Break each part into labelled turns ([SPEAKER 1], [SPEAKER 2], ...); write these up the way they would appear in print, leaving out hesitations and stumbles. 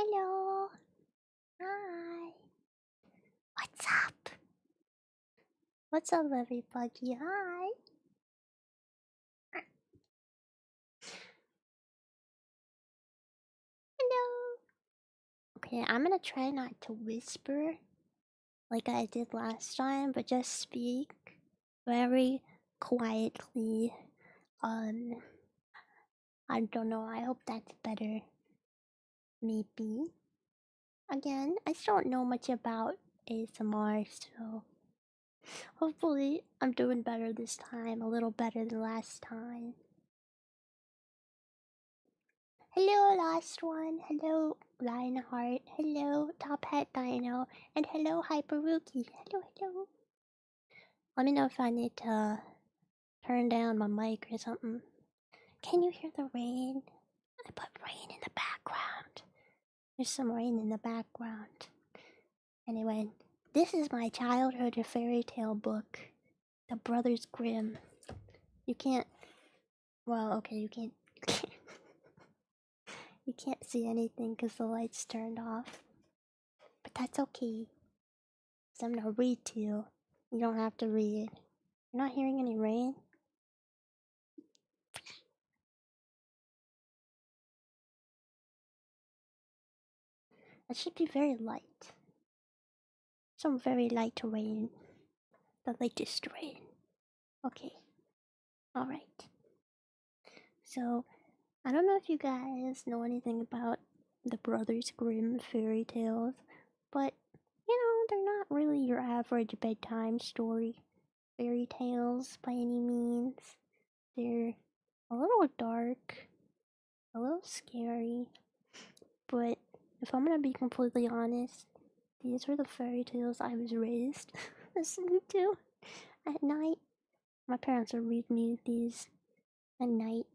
[SPEAKER 1] Hello. Hi. What's up? What's up, everybody? Hi. Hello. Okay, I'm gonna try not to whisper like I did last time, but just speak very quietly. I don't know. I hope that's better. Maybe. Again, I still don't know much about ASMR, so hopefully I'm doing better this time. A little better than last time. Hello, last one. Hello, Lionheart. Hello, Top Hat Dino. And hello, Hyperuki. Hello. Let me know if I need to turn down my mic or something. Can you hear the rain? I put rain in the background. There's some rain in the background. Anyway, this is my childhood fairy tale book, The Brothers Grimm. You can't. Well, okay, you can't. You can't see anything because the light's turned off. But that's okay. So I'm gonna read to you. You don't have to read. You're not hearing any rain? It should be very light. Some very light rain. The latest rain. Okay. Alright. So, I don't know if you guys know anything about the Brothers Grimm fairy tales, but, you know, they're not really your average bedtime story fairy tales by any means. They're a little dark, a little scary, but if I'm gonna be completely honest, these are the fairy tales I was raised listening to at night. My parents would read me these at night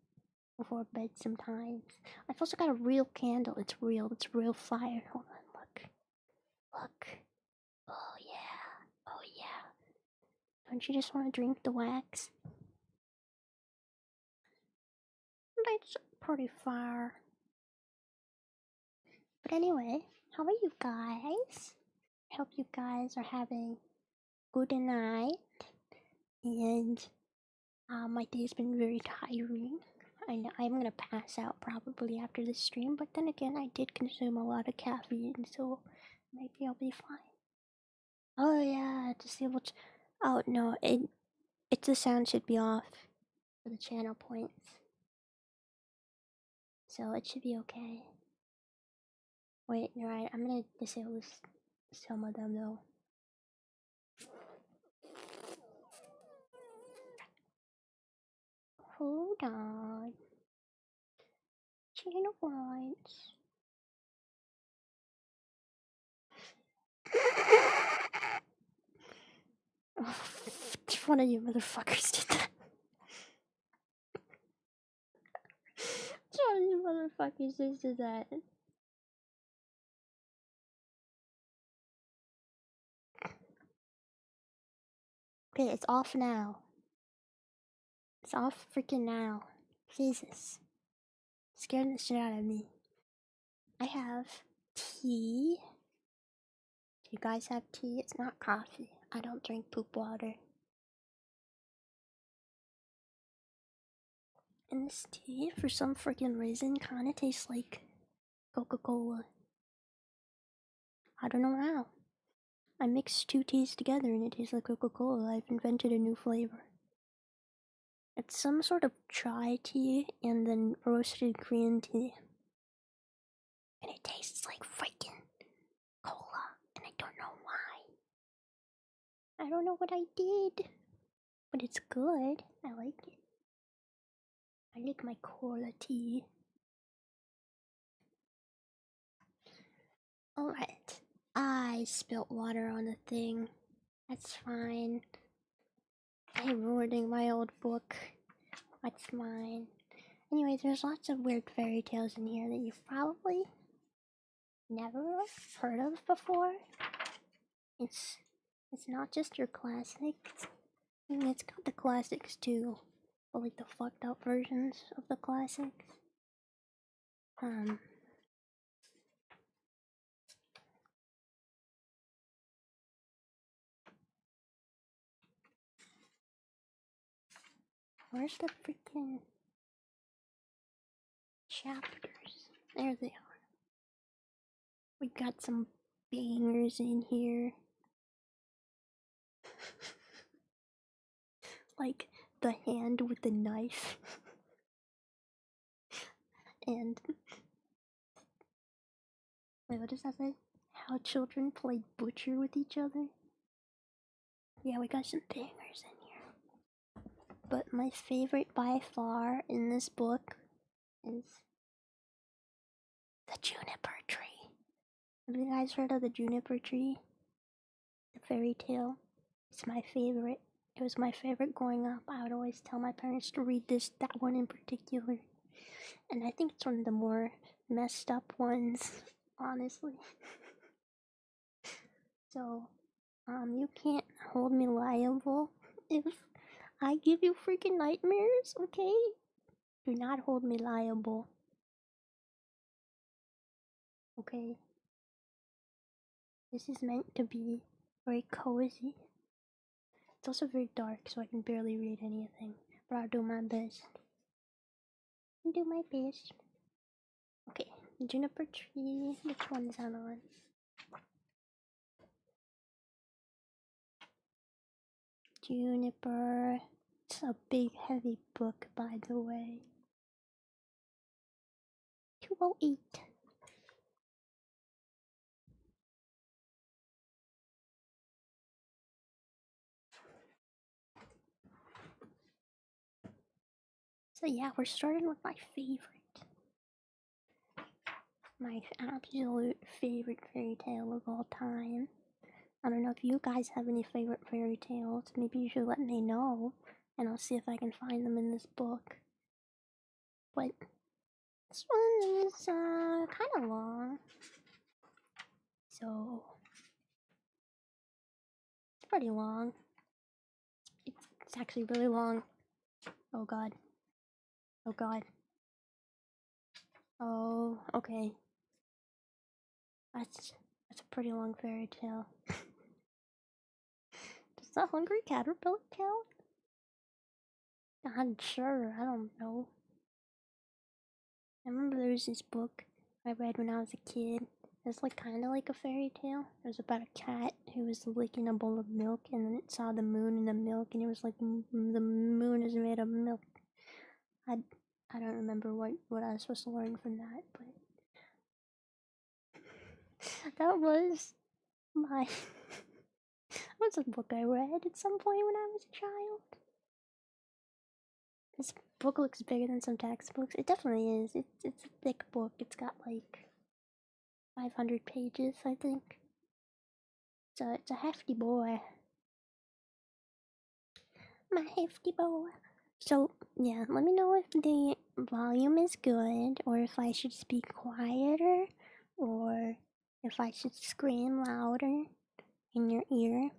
[SPEAKER 1] before bed sometimes. I've also got a real candle. It's real fire. Hold on, look. Oh yeah. Don't you just want to drink the wax? That's pretty fire. But anyway, how are you guys? I hope you guys are having good night. And my day's been very tiring. I'm gonna pass out probably after this stream, but then again, I did consume a lot of caffeine, so maybe I'll be fine. Oh yeah, disable. Oh no, the sound should be off for the channel points, so it should be okay. Wait, you're right. I'm gonna disable some of them though. Hold on. Channel points. Which one of you motherfuckers did that? Which one of you motherfuckers just did that? Okay, it's off now. It's off freaking now. Jesus. Scared the shit out of me. I have tea. Do you guys have tea? It's not coffee. I don't drink poop water. And this tea, for some freaking reason, kinda tastes like Coca-Cola. I don't know how. I mixed two teas together and it tastes like Coca-Cola. I've invented a new flavor. It's some sort of chai tea and then roasted green tea. And it tastes like freaking cola. And I don't know why. I don't know what I did. But it's good. I like it. I like my cola tea. Alright. I spilt water on the thing. That's fine. I'm ruining my old book. What's mine? Anyway, there's lots of weird fairy tales in here that you've probably never heard of before. It's not just your classics. I mean, it's got the classics too, but like the fucked up versions of the classics. Where's the freaking chapters? There they are. We got some bangers in here. Like the hand with the knife. And wait, what does that say? How children play butcher with each other? Yeah, we got some bangers in here. But my favorite by far in this book is the juniper tree. Have you guys heard of the juniper tree? The fairy tale? It's my favorite. It was my favorite growing up. I would always tell my parents to read that one in particular. And I think it's one of the more messed up ones, honestly. So, you can't hold me liable if I give you freaking nightmares, okay? Do not hold me liable. Okay? This is meant to be very cozy. It's also very dark, so I can barely read anything. But I'll do my best. I'll do my best. Okay, juniper tree. Which one is that on? Juniper. It's a big, heavy book, by the way. 208. So yeah, we're starting with my favorite. My absolute favorite fairy tale of all time. I don't know if you guys have any favorite fairy tales. Maybe you should let me know, and I'll see if I can find them in this book. But this one is kind of long, so it's pretty long. It's actually really long. Oh god. Oh god. Oh, okay. That's a pretty long fairy tale. Does the hungry caterpillar count? I'm sure. I don't know. I remember there was this book I read when I was a kid. It was like kind of like a fairy tale. It was about a cat who was licking a bowl of milk, and then it saw the moon in the milk, and it was like the moon is made of milk. I don't remember what I was supposed to learn from that, but that was my that was a book I read at some point when I was a child. This book looks bigger than some textbooks. It definitely is. It's a thick book. It's got like 500 pages, I think. So it's a hefty boy. My hefty boy. So yeah, let me know if the volume is good, or if I should speak quieter, or if I should scream louder in your ear.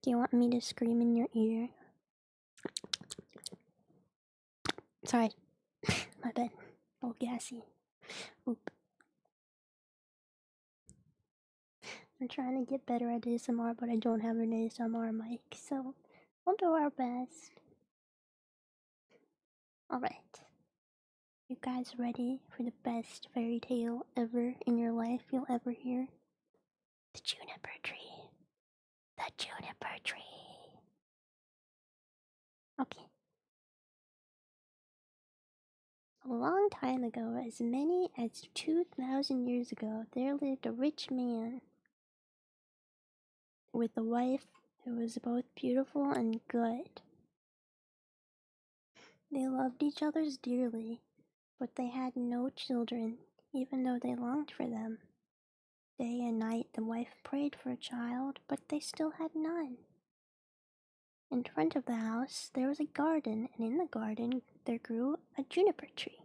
[SPEAKER 1] Do you want me to scream in your ear? Sorry, my bad. Oh, gassy. Oop. I'm trying to get better at ASMR, but I don't have an ASMR mic, so we'll do our best. Alright. You guys ready for the best fairy tale ever in your life you'll ever hear? The juniper tree. The juniper tree. Okay. A long time ago, as many as 2,000 years ago, there lived a rich man with a wife who was both beautiful and good. They loved each other dearly, but they had no children, even though they longed for them. Day and night the wife prayed for a child, but they still had none. In front of the house there was a garden, and in the garden there grew a juniper tree.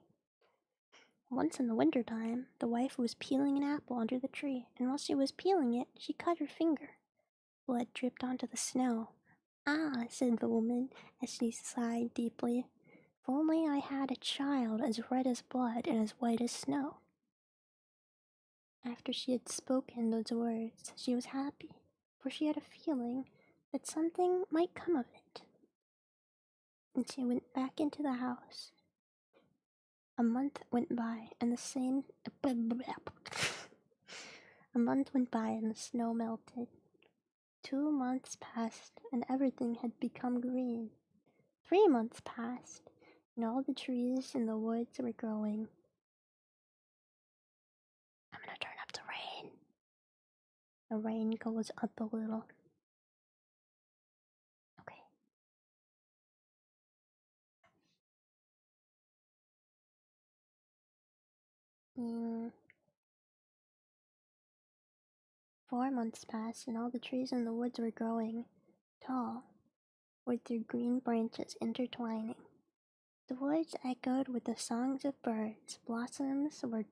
[SPEAKER 1] Once in the winter time, the wife was peeling an apple under the tree, and while she was peeling it, she cut her finger. Blood dripped onto the snow. "Ah," said the woman, as she sighed deeply. "If only I had a child as red as blood and as white as snow." After she had spoken those words, she was happy, for she had a feeling that something might come of it. and she went back into the house. A month went by, and the same. A month went by, and the snow melted. 2 months passed, and everything had become green. 3 months passed, and all the trees in the woods were growing. I'm gonna turn up the rain. The rain goes up a little. Okay. 4 months passed, and all the trees in the woods were growing tall, with their green branches intertwining. The woods echoed with the songs of birds. Blossoms were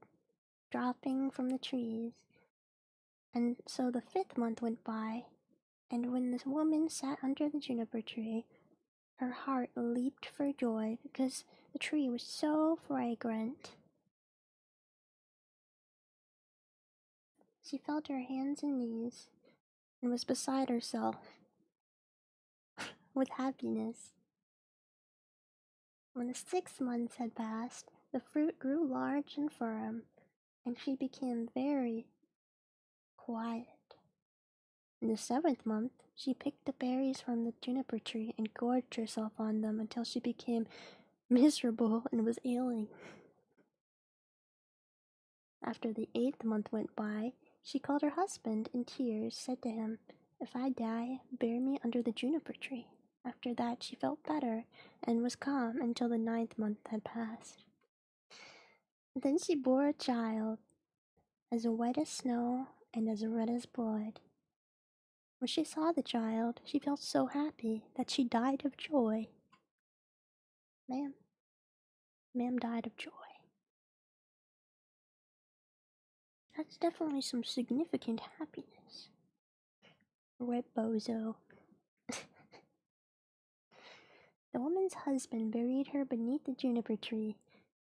[SPEAKER 1] dropping from the trees. And so the 5th month went by, and when this woman sat under the juniper tree, her heart leaped for joy because the tree was so fragrant. She felt her hands and knees and was beside herself with happiness. When the 6 months had passed, the fruit grew large and firm, and she became very quiet. In the 7th month, she picked the berries from the juniper tree and gorged herself on them until she became miserable and was ailing. After the 8th month went by, she called her husband in tears, said to him, "If I die, bury me under the juniper tree." After that, she felt better and was calm until the 9th month had passed. Then she bore a child, as white as snow and as red as blood. When she saw the child, she felt so happy that she died of joy. Ma'am died of joy. That's definitely some significant happiness. Rip bozo. The woman's husband buried her beneath the juniper tree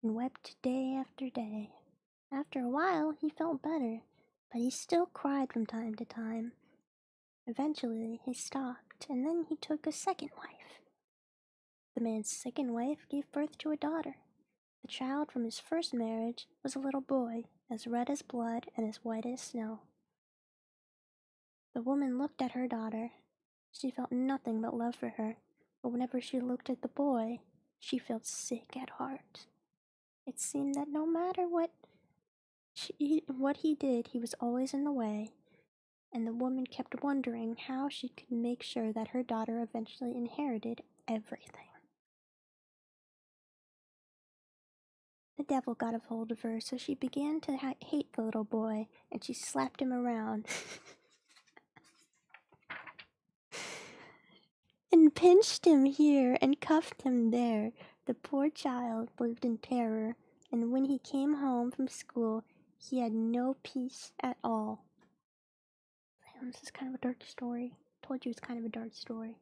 [SPEAKER 1] and wept day after day. After a while, he felt better, but he still cried from time to time. Eventually, he stopped, and then he took a second wife. The man's second wife gave birth to a daughter. The child from his first marriage was a little boy, as red as blood and as white as snow. The woman looked at her daughter. She felt nothing but love for her, but whenever she looked at the boy, she felt sick at heart. It seemed that no matter what he did, he was always in the way, and the woman kept wondering how she could make sure that her daughter eventually inherited everything. The devil got a hold of her, so she began to hate the little boy, and she slapped him around. And pinched him here and cuffed him there. The poor child lived in terror, and when he came home from school, he had no peace at all. Damn, this is kind of a dark story. I told you it's kind of a dark story.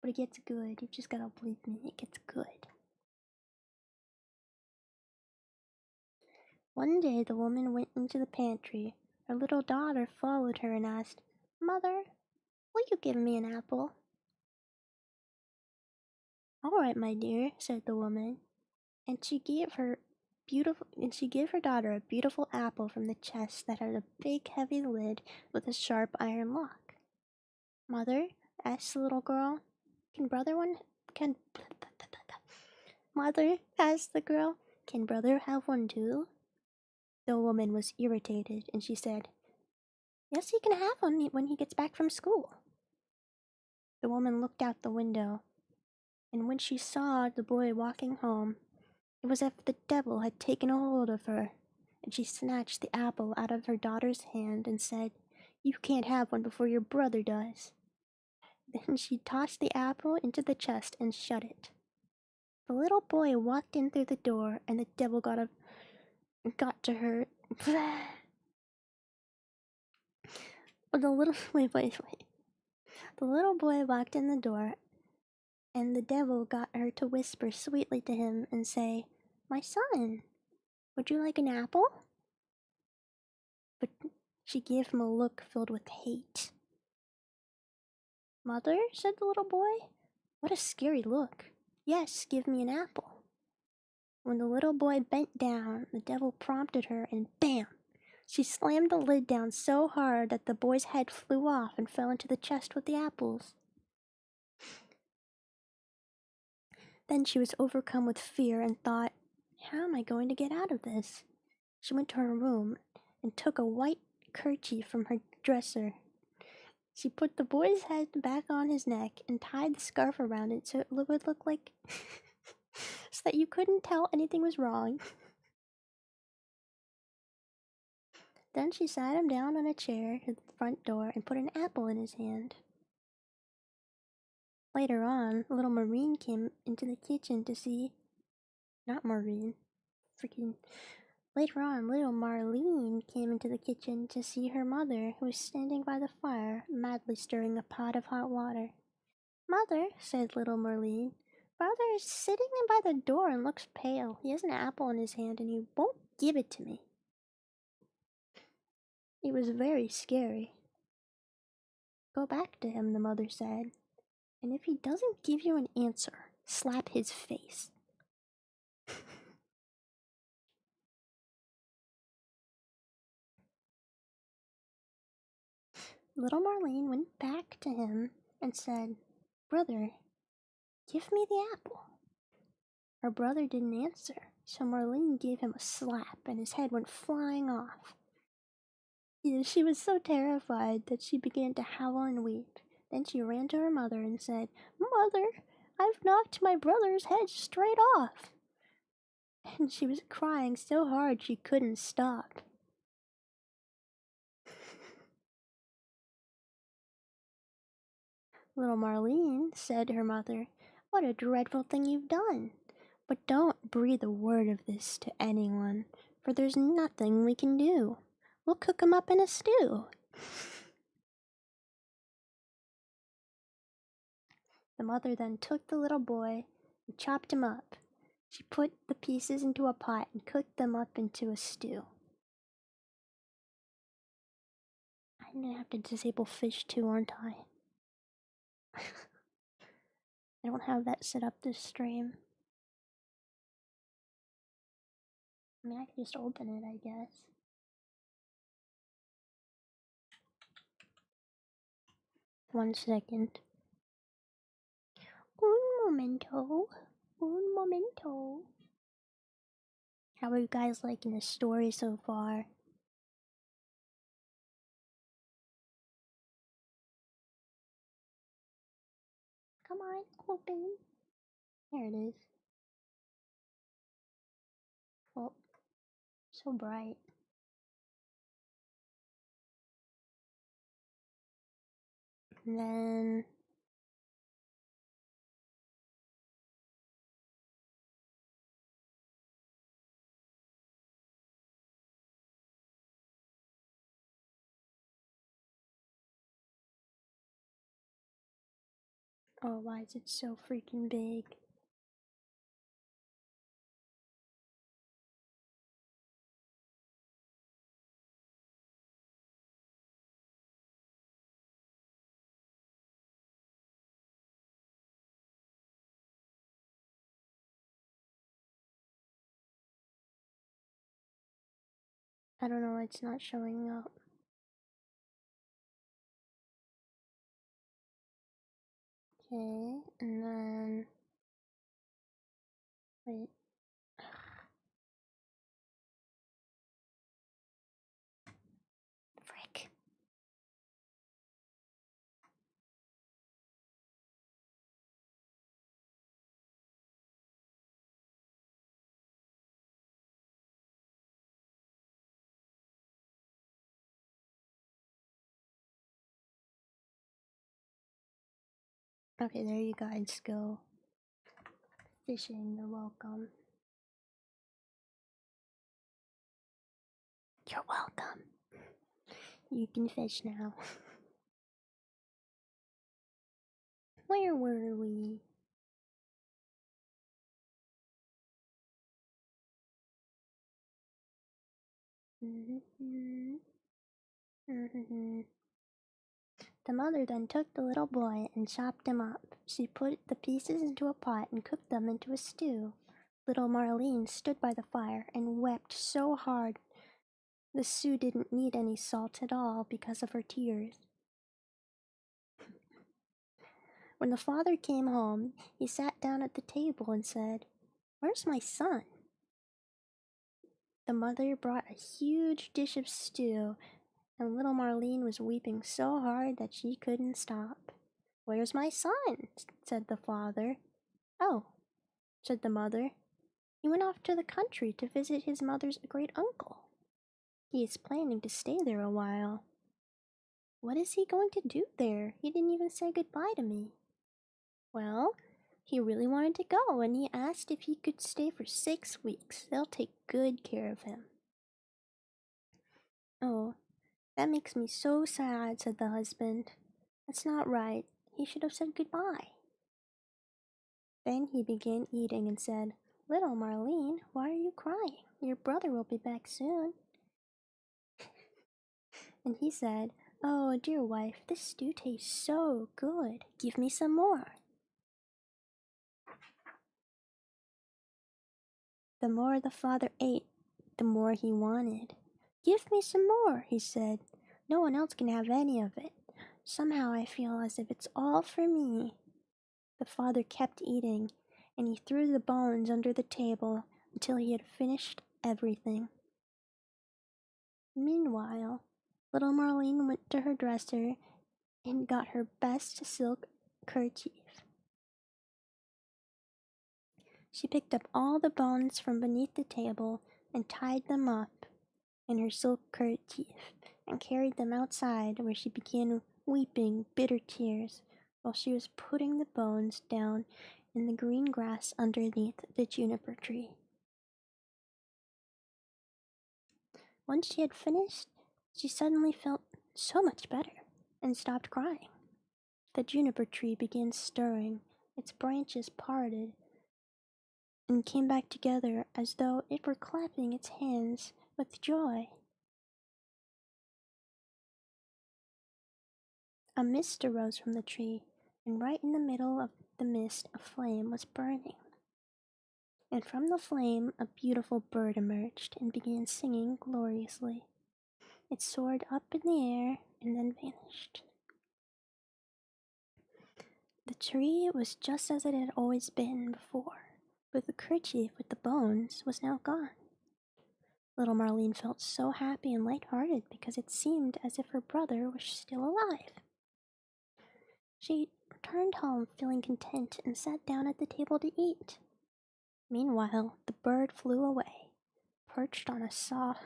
[SPEAKER 1] But it gets good. You just gotta believe me, it gets good. One day the woman went into the pantry. Her little daughter followed her and asked, "Mother, will you give me an apple?" "All right, my dear," said the woman, and she gave her daughter a beautiful apple from the chest that had a big heavy lid with a sharp iron lock. "Mother," asked the little girl, can Mother," asked the girl, "can brother have one too?" The woman was irritated, and she said, "Yes, he can have one when he gets back from school." The woman looked out the window, and when she saw the boy walking home, it was as if the devil had taken a hold of her, and she snatched the apple out of her daughter's hand and said, "You can't have one before your brother does." Then she tossed the apple into the chest and shut it. The little boy walked in through the door, and the devil got to her. The little boy walked in the door, and the devil got her to whisper sweetly to him and say, "My son, would you like an apple?" But she gave him a look filled with hate. "Mother," said the little boy, "what a scary look. Yes, give me an apple. When the little boy bent down, the devil prompted her, and bam! She slammed the lid down so hard that the boy's head flew off and fell into the chest with the apples. Then she was overcome with fear and thought, how am I going to get out of this? She went to her room and took a white kerchief from her dresser. She put the boy's head back on his neck and tied the scarf around it so it would look like so that you couldn't tell anything was wrong. Then she sat him down on a chair at the front door and put an apple in his hand. Later on, little Maureen came into the kitchen to see... Not Maureen. Freaking... Later on, little Marlene came into the kitchen to see her mother, who was standing by the fire, madly stirring a pot of hot water. Mother, said little Marlene, father is sitting by the door and looks pale. He has an apple in his hand and he won't give it to me. It was very scary. Go back to him, the mother said, and if he doesn't give you an answer, slap his face. Little Marlene went back to him and said, Brother, give me the apple. Her brother didn't answer, so Marlene gave him a slap and his head went flying off. She was so terrified that she began to howl and weep. Then she ran to her mother and said, Mother, I've knocked my brother's head straight off. And she was crying so hard she couldn't stop. Little Marlene, said her mother, what a dreadful thing you've done. But don't breathe a word of this to anyone, for there's nothing we can do. We'll cook him up in a stew. The mother then took the little boy and chopped him up. She put the pieces into a pot and cooked them up into a stew. I'm gonna have to disable fish too, aren't I? I don't have that set up this stream. I mean, I can just open it, I guess. One second. Un momento. Un momento. How are you guys liking the story so far? Come on, open. There it is. Oh, so bright. And then... Oh, why is it so freaking big? I don't know, it's not showing up. Okay, and then... Wait. Frick. Okay, there you guys go. Fishing, you're welcome. You're welcome. You can fish now. Where were we? The mother then took the little boy and chopped him up. She put the pieces into a pot and cooked them into a stew. Little Marlene stood by the fire and wept so hard the stew didn't need any salt at all because of her tears. When the father came home, he sat down at the table and said, "Where's my son?" The mother brought a huge dish of stew, and little Marlene was weeping so hard that she couldn't stop. "Where's my son?" said the father. "Oh," said the mother, "he went off to the country to visit his mother's great uncle. He is planning to stay there a while." "What is he going to do there? He didn't even say goodbye to me." "Well, he really wanted to go, and he asked if he could stay for 6 weeks. They'll take good care of him." "Oh, that makes me so sad," said the husband. "That's not right. He should have said goodbye." Then he began eating and said, "Little Marlene, why are you crying? Your brother will be back soon." And he said, "Oh, dear wife, this stew tastes so good. Give me some more." The more the father ate, the more he wanted. "Give me some more," he said. "No one else can have any of it. Somehow I feel as if it's all for me." The father kept eating, and he threw the bones under the table until he had finished everything. Meanwhile, little Marlene went to her dresser and got her best silk kerchief. She picked up all the bones from beneath the table and tied them up in her silk kerchief and carried them outside, where she began weeping bitter tears while she was putting the bones down in the green grass underneath the juniper tree. Once she had finished, she suddenly felt so much better and stopped crying. The juniper tree began stirring, its branches parted and came back together as though it were clapping its hands with joy. A mist arose from the tree, and right in the middle of the mist a flame was burning. And from the flame a beautiful bird emerged and began singing gloriously. It soared up in the air and then vanished. The tree was just as it had always been before, but the kerchief with the bones was now gone. Little Marlene felt so happy and light-hearted because it seemed as if her brother was still alive. She returned home feeling content and sat down at the table to eat. Meanwhile, the bird flew away, perched on a soft...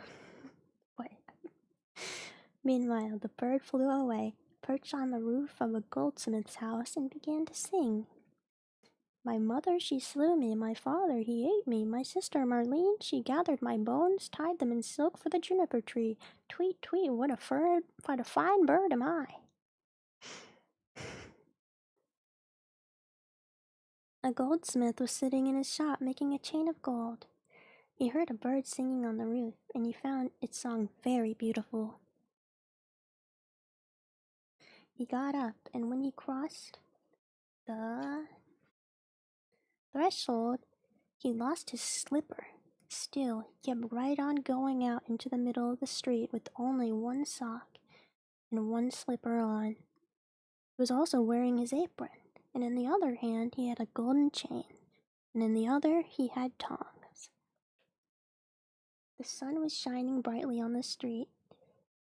[SPEAKER 1] Wait. Meanwhile, the bird flew away, perched on the roof of a goldsmith's house, and began to sing. "My mother, she slew me. My father, he ate me. My sister Marlene, she gathered my bones, tied them in silk for the juniper tree. Tweet, tweet, what a fine bird am I." A goldsmith was sitting in his shop making a chain of gold. He heard a bird singing on the roof, and he found its song very beautiful. He got up, and when he crossed the threshold, he lost his slipper. Still, he kept right on going out into the middle of the street with only one sock and one slipper on. He was also wearing his apron, and in the other hand he had a golden chain, and in the other he had tongs. The sun was shining brightly on the street.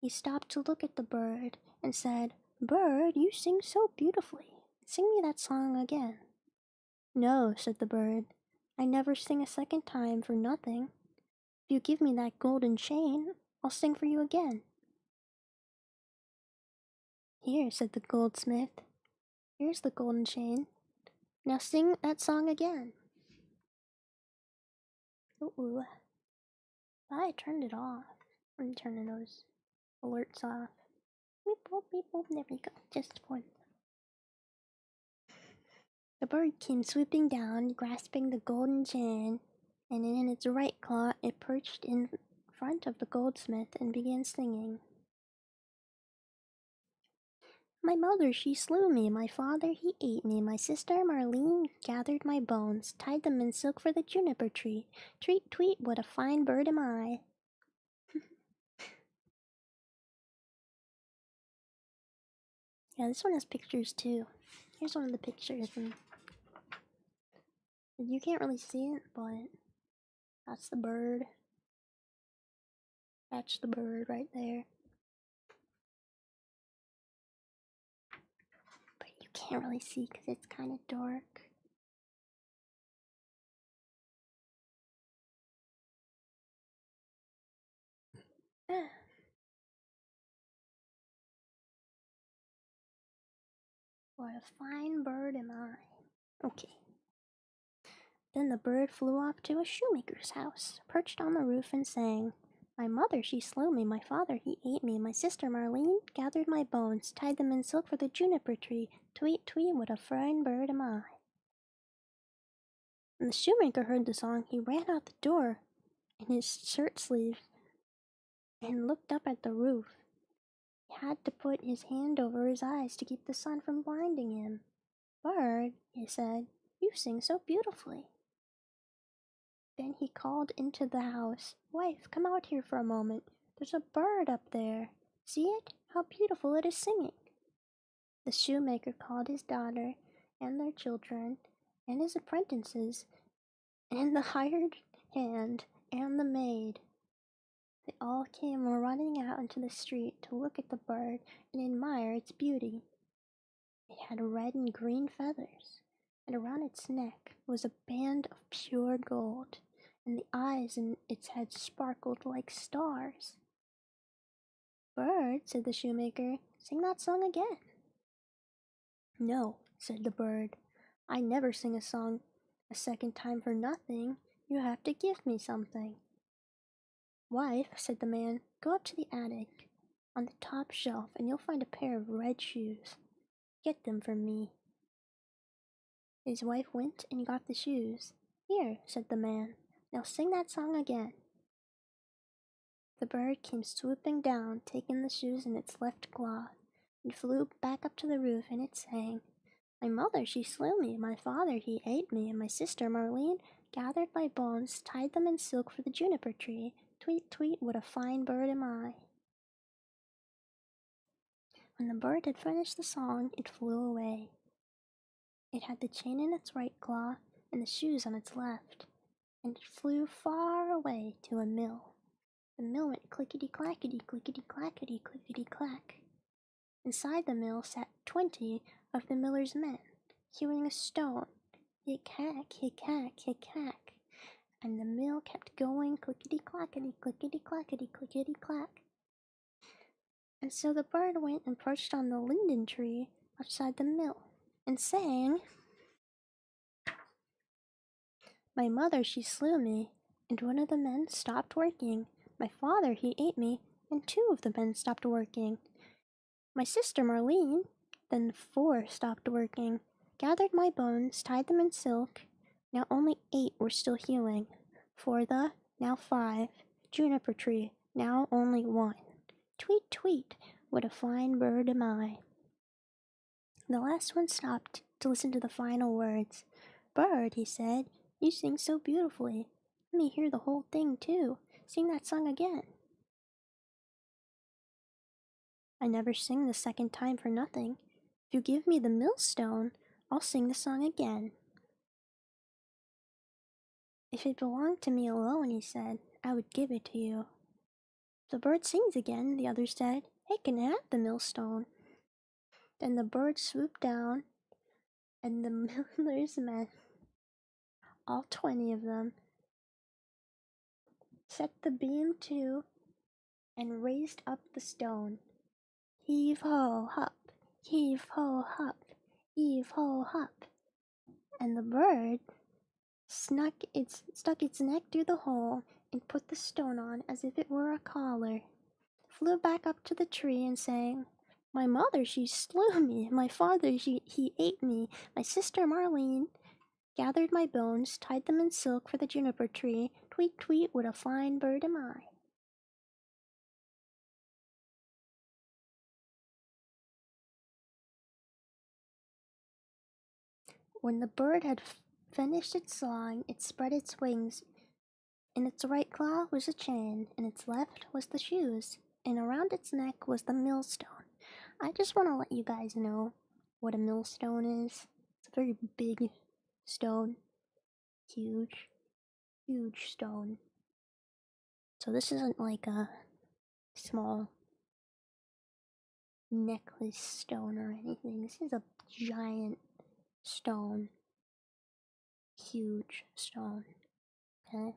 [SPEAKER 1] He stopped to look at the bird and said, "Bird, you sing so beautifully. Sing me that song again." "No," said the bird. "I never sing a second time for nothing. If you give me that golden chain, I'll sing for you again." "Here," said the goldsmith. "Here's the golden chain. Now sing that song again." Ooh. I turned it off. I'm turning those alerts off. Beep boop, beep boop. There we go. Just for the bird came swooping down, grasping the golden chain, and in its right claw it perched in front of the goldsmith and began singing. My mother, she slew me, my father, he ate me, my sister Marlene gathered my bones, tied them in silk for the juniper tree. Tweet, tweet, what a fine bird am I. Yeah, this one has pictures too. Here's one of the pictures, and you can't really see it, but that's the bird. That's the bird right there. But you can't really see because it's kind of dark. What a fine bird am I. Okay. Then the bird flew off to a shoemaker's house, perched on the roof and sang. My mother, she slew me, my father, he ate me, my sister Marlene gathered my bones, tied them in silk for the juniper tree. Tweet, tweet, what a fine bird am I. When the shoemaker heard the song, he ran out the door in his shirt sleeves and looked up at the roof. He had to put his hand over his eyes to keep the sun from blinding him. Bird, he said, you sing so beautifully. Then he called into the house, Wife, come out here for a moment. There's a bird up there. See it? How beautiful it is singing. The shoemaker called his daughter and their children and his apprentices and the hired hand and the maid. They all came running out into the street to look at the bird and admire its beauty. It had red and green feathers, and around its neck was a band of pure gold, and the eyes in its head sparkled like stars. Bird, said the shoemaker, sing that song again. No, said the bird, I never sing a song a second time for nothing. You have to give me something. Wife, said the man, go up to the attic on the top shelf and you'll find a pair of red shoes. Get them for me. His wife went and got the shoes. Here, said the man, now sing that song again. The bird came swooping down, taking the shoes in its left claw, and flew back up to the roof, and it sang. My mother, she slew me, my father, he ate me, and my sister Marlene gathered my bones, tied them in silk for the juniper tree. Tweet, tweet, what a fine bird am I. When the bird had finished the song, it flew away. It had the chain in its right claw and the shoes on its left, and it flew far away to a mill. The mill went clickety-clackety, clickety-clackety, clickety-clack. Inside the mill sat 20 of the miller's men, hewing a stone. Hick-hack, hick-hack, hick-hack. And the mill kept going clickety-clackety, clickety-clackety, clickety-clack. And so the bird went and perched on the linden tree outside the mill and sang, My mother, she slew me, and one of the men stopped working. My father, he ate me, and 2 of the men stopped working. My sister Marlene, then 4 stopped working, gathered my bones, tied them in silk. Now only 8 were still hewing. For the, now 5, juniper tree, now only 1. Tweet, tweet, what a fine bird am I. The last one stopped to listen to the final words. Bird, he said, you sing so beautifully. Let me hear the whole thing too. Sing that song again. I never sing the second time for nothing. If you give me the millstone, I'll sing the song again. If it belonged to me alone, he said, I would give it to you. The bird sings again, the other said. Hey, can I have the millstone? Then the bird swooped down, and the miller's men, all 20 of them, set the beam to and raised up the stone. Heave ho hop, heave ho hop, heave ho hop. And the bird stuck its neck through the hole and put the stone on as if it were a collar, flew back up to the tree and sang, My mother, she slew me, my father, he ate me, my sister Marlene gathered my bones, tied them in silk for the juniper tree. Tweet, tweet, what a fine bird am I. When the bird had finished its song, it spread its wings. In its right claw was a chain, in its left was the shoes, and around its neck was the millstone. I just want to let you guys know what a millstone is. It's a very big stone. Huge. Huge stone. So this isn't like a small necklace stone or anything. This is a giant stone. Huge stone. Okay?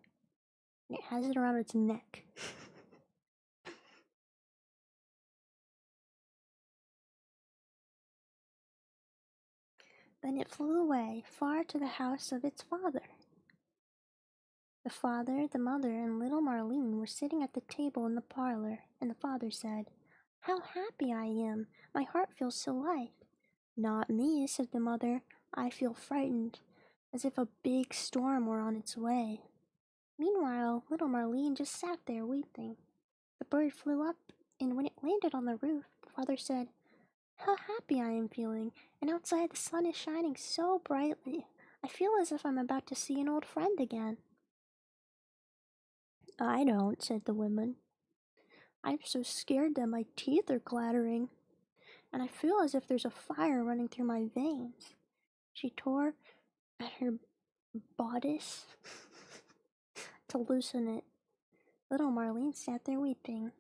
[SPEAKER 1] And it has it around its neck. Then it flew away, far to the house of its father. The father, the mother, and little Marlene were sitting at the table in the parlor, and the father said, "How happy I am! My heart feels so light." "Not me," said the mother. "I feel frightened, as if a big storm were on its way." Meanwhile, little Marlene just sat there weeping. The bird flew up, and when it landed on the roof, the father said, "How happy I am feeling, and outside the sun is shining so brightly. I feel as if I'm about to see an old friend again." "I don't," said the woman. "I'm so scared that my teeth are clattering, and I feel as if there's a fire running through my veins." She tore at her bodice to loosen it. Little Marlene sat there weeping.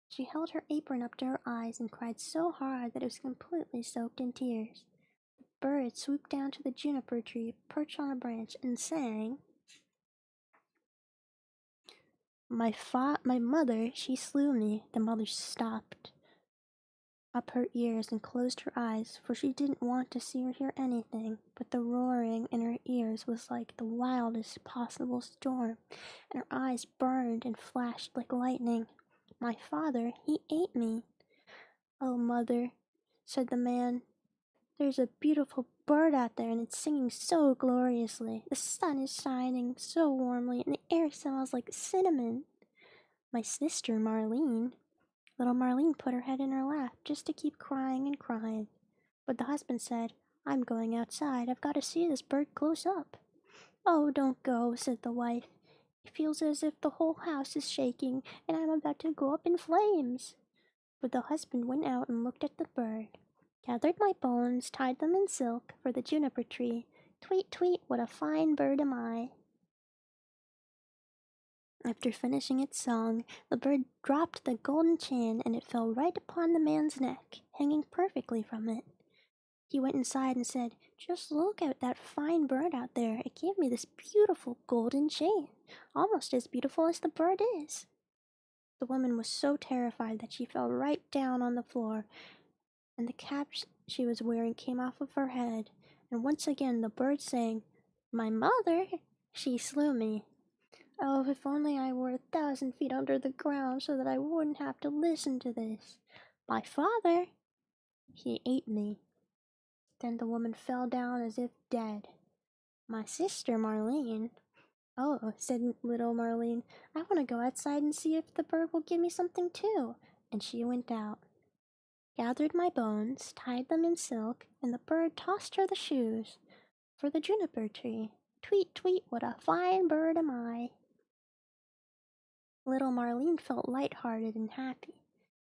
[SPEAKER 1] She held her apron up to her eyes and cried so hard that it was completely soaked in tears. The bird swooped down to the juniper tree, perched on a branch, and sang, My mother, she slew me." The mother stopped up her ears and closed her eyes, for she didn't want to see or hear anything, but the roaring in her ears was like the wildest possible storm, and her eyes burned and flashed like lightning. "My father, he ate me." "Oh, mother," said the man, "there's a beautiful bird out there, and it's singing so gloriously. The sun is shining so warmly, and the air smells like cinnamon." "My sister, Marlene." Little Marlene put her head in her lap just to keep crying and crying. But the husband said, "I'm going outside. I've got to see this bird close up." "Oh, don't go," said the wife. "It feels as if the whole house is shaking, and I'm about to go up in flames." But the husband went out and looked at the bird, gathered my bones, tied them in silk for the juniper tree. Tweet, tweet, what a fine bird am I. After finishing its song, the bird dropped the golden chain, and it fell right upon the man's neck, hanging perfectly from it. He went inside and said, "Just look at that fine bird out there. It gave me this beautiful golden chain, almost as beautiful as the bird is." The woman was so terrified that she fell right down on the floor, and the cap she was wearing came off of her head, and once again the bird sang, "My mother, she slew me." Oh, if only I were 1,000 feet under the ground so that I wouldn't have to listen to this. "My father, he ate me." Then the woman fell down as if dead. "My sister, Marlene." "Oh," said little Marlene, "I want to go outside and see if the bird will give me something too." And she went out, gathered my bones, tied them in silk, and the bird tossed her the shoes for the juniper tree. Tweet, tweet, what a fine bird am I. Little Marlene felt light-hearted and happy.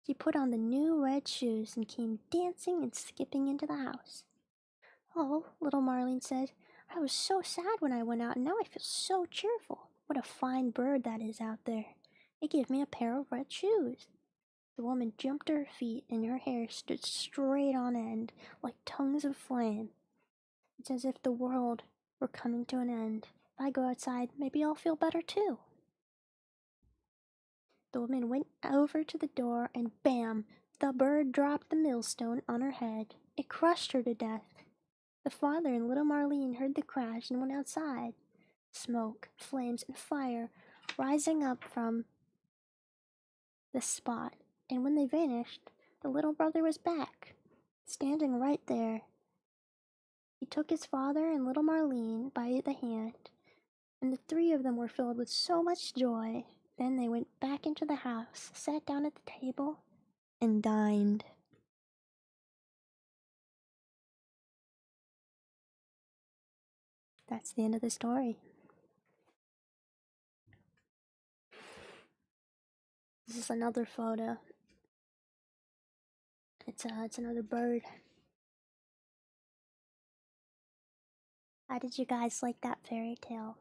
[SPEAKER 1] She put on the new red shoes and came dancing and skipping into the house. "Oh," little Marlene said, "I was so sad when I went out, and now I feel so cheerful. What a fine bird that is out there. It gave me a pair of red shoes." The woman jumped to her feet, and her hair stood straight on end, like tongues of flame. "It's as if the world were coming to an end. If I go outside, maybe I'll feel better too." The woman went over to the door, and bam! The bird dropped the millstone on her head. It crushed her to death. The father and little Marlene heard the crash and went outside. Smoke, flames, and fire rising up from the spot, and when they vanished, the little brother was back, standing right there. He took his father and little Marlene by the hand, and the three of them were filled with so much joy. Then they went back into the house, sat down at the table, and dined. that's the end of the story. This is another photo. It's another bird. How did you guys like that fairy tale?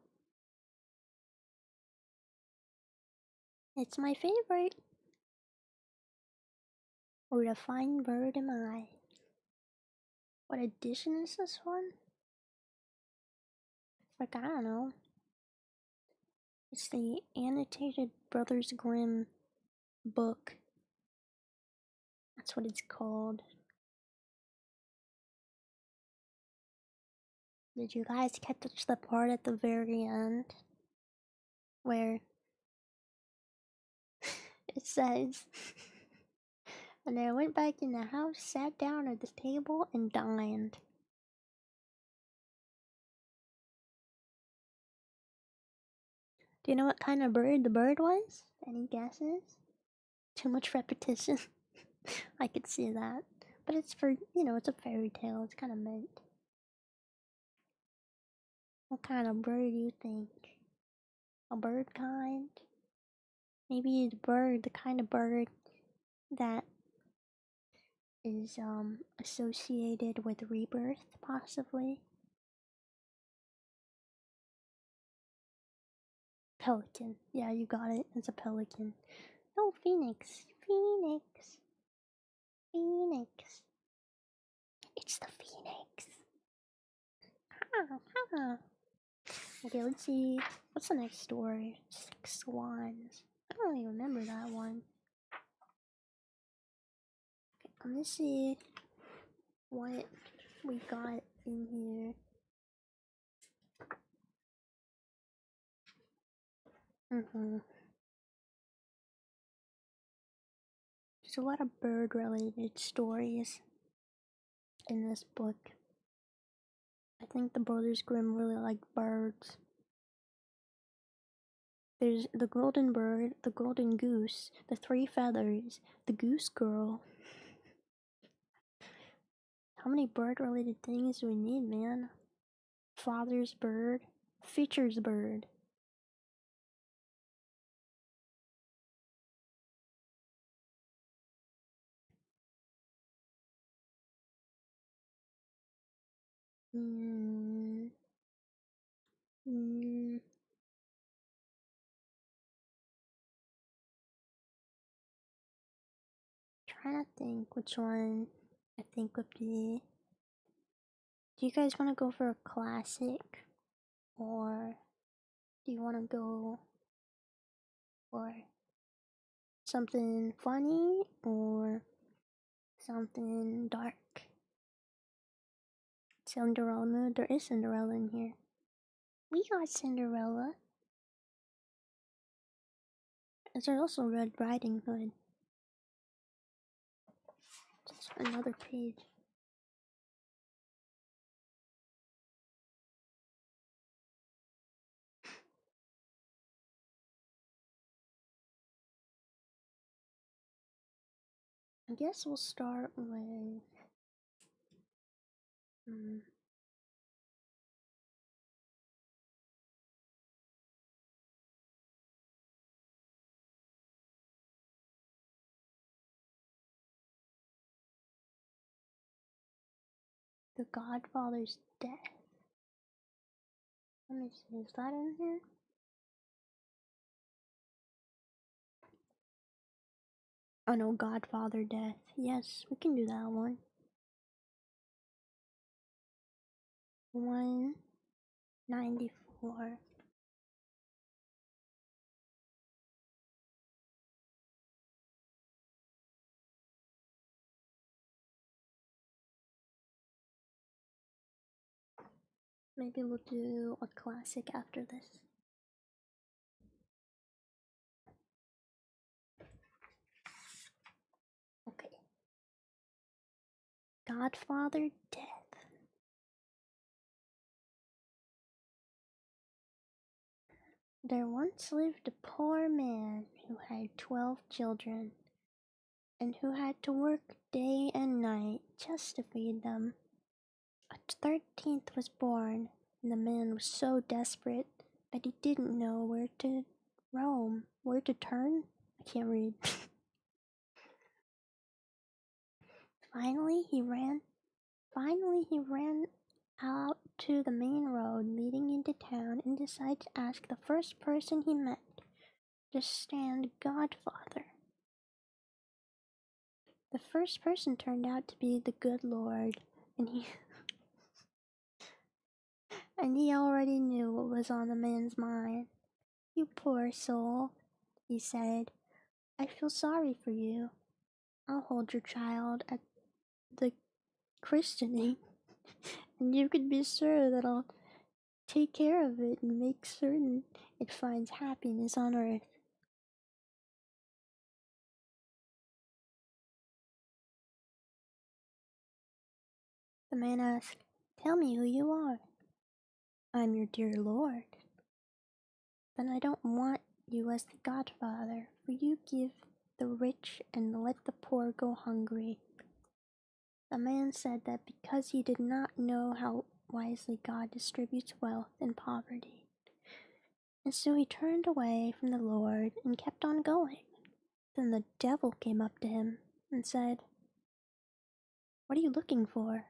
[SPEAKER 1] It's my favorite. What a fine bird am I. What edition is this one? Like, I don't know. It's the annotated Brothers Grimm book. That's what it's called. Did you guys catch the part at the very end where it says, and I went back in the house, sat down at the table, and dined. Do you know what kind of bird the bird was? Any guesses? Too much repetition. I could see that. But it's for, it's a fairy tale. It's kind of meant. What kind of bird do you think? A bird kind? Maybe the kind of bird that is associated with rebirth, possibly. Pelican. Yeah, you got it. It's a pelican. Oh, phoenix. Phoenix. Phoenix. It's the phoenix. Okay, let's see. What's the next story? 6 swans. I don't even remember that one. Okay, let me see what we got in here. There's a lot of bird-related stories in this book. I think the Brothers Grimm really like birds. There's the golden bird, the golden goose, the 3 feathers, the goose girl. How many bird-related things do we need, man? Father's bird, features bird. Trying to think which one I think would be. Do you guys want to go for a classic, or do you want to go for something funny or something dark? Cinderella mood. There is Cinderella in here. We got Cinderella. Is there also Red Riding Hood? Just another page. I guess we'll start with The Godfather's Death. Let me see, is that in here? Oh no, Godfather Death. Yes, we can do that one. 194. Maybe we'll do a classic after this. Okay. Godfather Death. There once lived a poor man who had 12 children, and who had to work day and night just to feed them. A 13th was born, and the man was so desperate that he didn't know where to roam, where to turn. I can't read. Finally, he ran out to the main road leading into town and decided to ask the first person he met to stand godfather. The first person turned out to be the good Lord, and he already knew what was on the man's mind. "You poor soul," he said. "I feel sorry for you. I'll hold your child at the christening, and you can be sure that I'll take care of it and make certain it finds happiness on earth." The man asked, "Tell me who you are." "I'm your dear lord." "Then I don't want you as the godfather, for you give the rich and let the poor go hungry." The man said that because he did not know how wisely God distributes wealth and poverty, and so he turned away from the Lord and kept on going. Then the devil came up to him and said, "What are you looking for?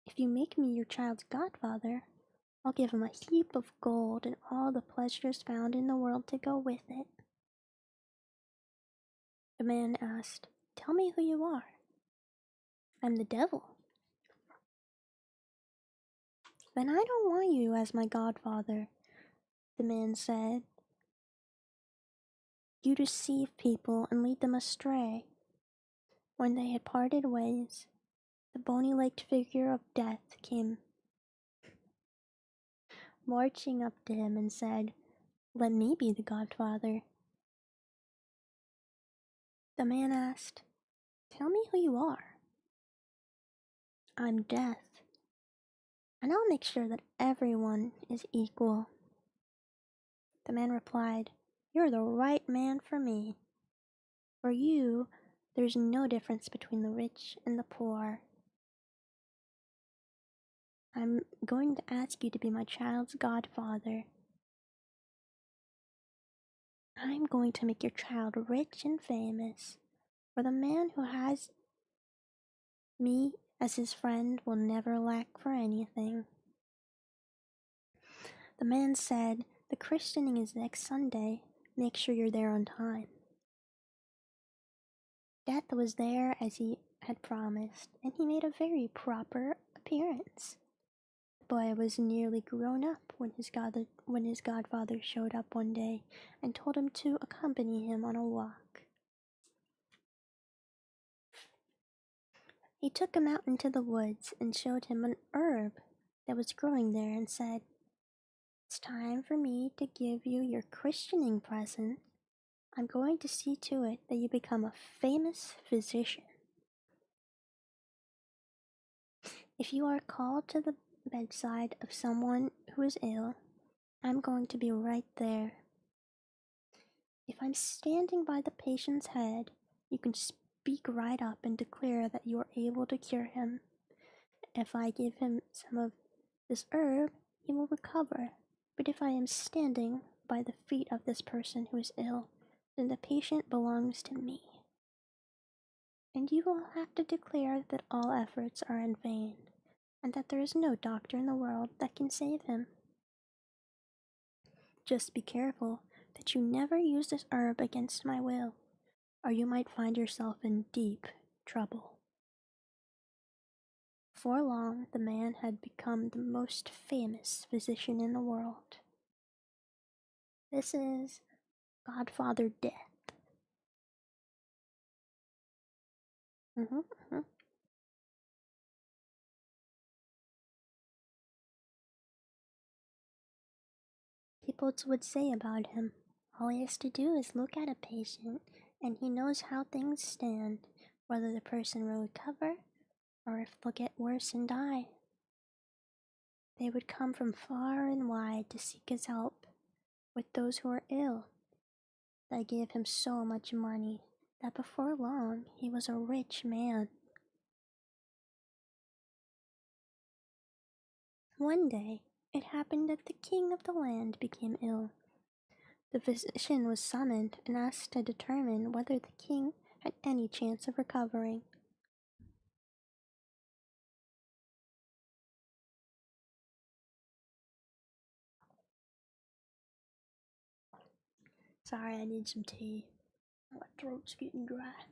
[SPEAKER 1] If you make me your child's godfather, I'll give him a heap of gold and all the pleasures found in the world to go with it." The man asked, "Tell me who you are." "I'm the devil." "Then I don't want you as my godfather," the man said. "You deceive people and lead them astray." When they had parted ways, the bony-legged figure of death came marching up to him and said, "Let me be the godfather." The man asked, "Tell me who you are." "I'm death, and I'll make sure that everyone is equal." The man replied, "You're the right man for me. For you, there's no difference between the rich and the poor. I'm going to ask you to be my child's godfather. I'm going to make your child rich and famous, for the man who has me as his friend will never lack for anything." The man said, "The christening is next Sunday. Make sure you're there on time." Death was there as he had promised, and he made a very proper appearance. The boy was nearly grown up when his godfather showed up one day and told him to accompany him on a walk. He took him out into the woods and showed him an herb that was growing there and said, "It's time for me to give you your christening present. I'm going to see to it that you become a famous physician. If you are called to the bedside of someone who is ill, I'm going to be right there. If I'm standing by the patient's head, you can speak right up and declare that you are able to cure him. If I give him some of this herb, he will recover. But if I am standing by the feet of this person who is ill, then the patient belongs to me. And you will have to declare that all efforts are in vain, and that there is no doctor in the world that can save him. Just be careful that you never use this herb against my will, or you might find yourself in deep trouble." Before long, the man had become the most famous physician in the world. This is Godfather Death. Mhm. People would say about him, all he has to do is look at a patient and he knows how things stand, whether the person will recover or if they'll get worse and die. They would come from far and wide to seek his help with those who are ill. They gave him so much money that before long he was a rich man. One day, It happened that the king of the land became ill. The physician was summoned and asked to determine whether the king had any chance of recovering. Sorry, I need some tea. My throat's getting dry.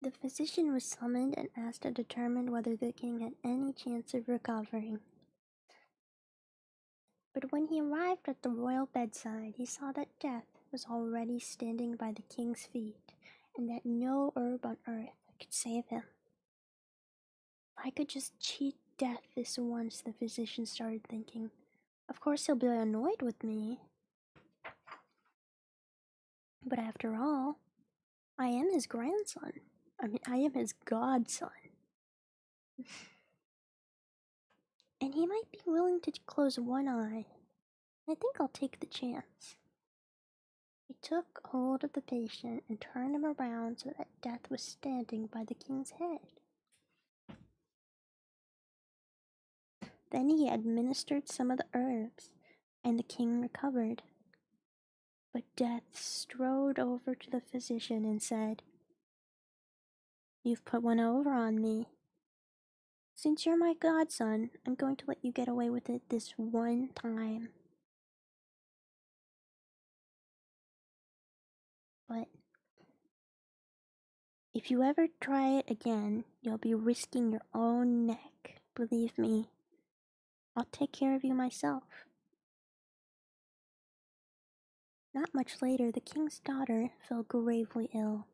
[SPEAKER 1] The physician was summoned and asked to determine whether the king had any chance of recovering. But when he arrived at the royal bedside, he saw that death was already standing by the king's feet, and that no herb on earth could save him. If I could just cheat death this once, the physician started thinking. Of course he'll be annoyed with me. But after all, I am his grandson. I am his godson. And he might be willing to close one eye. I think I'll take the chance. He took hold of the patient and turned him around so that death was standing by the king's head. Then he administered some of the herbs, and the king recovered. But death strode over to the physician and said, "You've put one over on me. Since you're my godson, I'm going to let you get away with it this one time. But if you ever try it again, you'll be risking your own neck. Believe me, I'll take care of you myself." Not much later, the king's daughter fell gravely ill.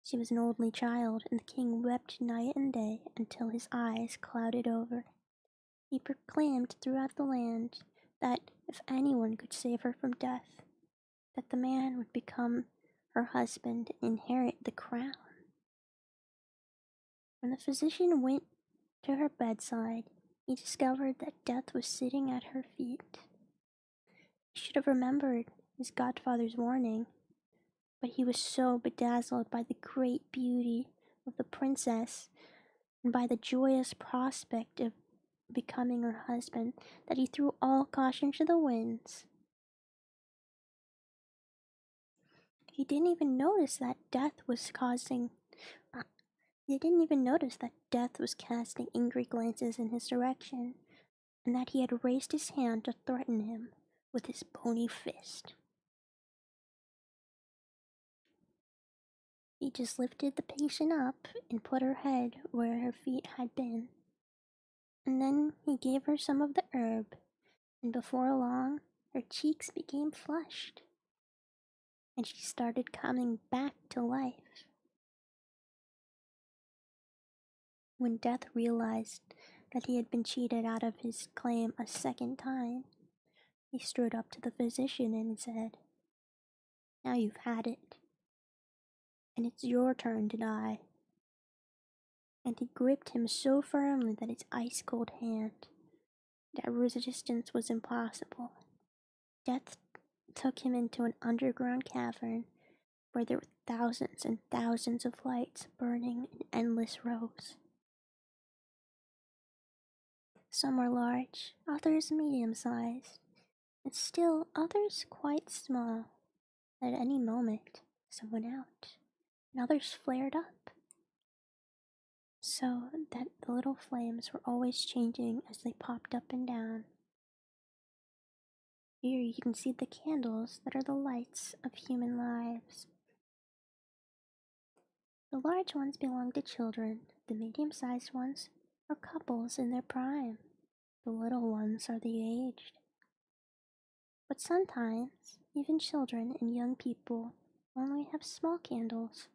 [SPEAKER 1] She was an only child, and the king wept night and day until his eyes clouded over. He proclaimed throughout the land that if anyone could save her from death, that the man would become her husband and inherit the crown. When the physician went to her bedside, he discovered that death was sitting at her feet. He should have remembered his godfather's warning, but he was so bedazzled by the great beauty of the princess and by the joyous prospect of becoming her husband that he threw all caution to the winds. He didn't even notice that death was casting angry glances in his direction, and that he had raised his hand to threaten him with his bony fist. He just lifted the patient up and put her head where her feet had been. And then he gave her some of the herb, and before long, her cheeks became flushed, and she started coming back to life. When Death realized that he had been cheated out of his claim a second time, he strode up to the physician and said, "Now you've had it, and it's your turn to die." And he gripped him so firmly that his ice-cold hand, that resistance was impossible. Death took him into an underground cavern where there were thousands and thousands of lights burning in endless rows. Some were large, others medium-sized, and still others quite small. At any moment, some went out, and others flared up, so that the little flames were always changing as they popped up and down. Here you can see the candles that are the lights of human lives. The large ones belong to children, the medium-sized ones are couples in their prime, the little ones are the aged. But sometimes, even children and young people only have small candles.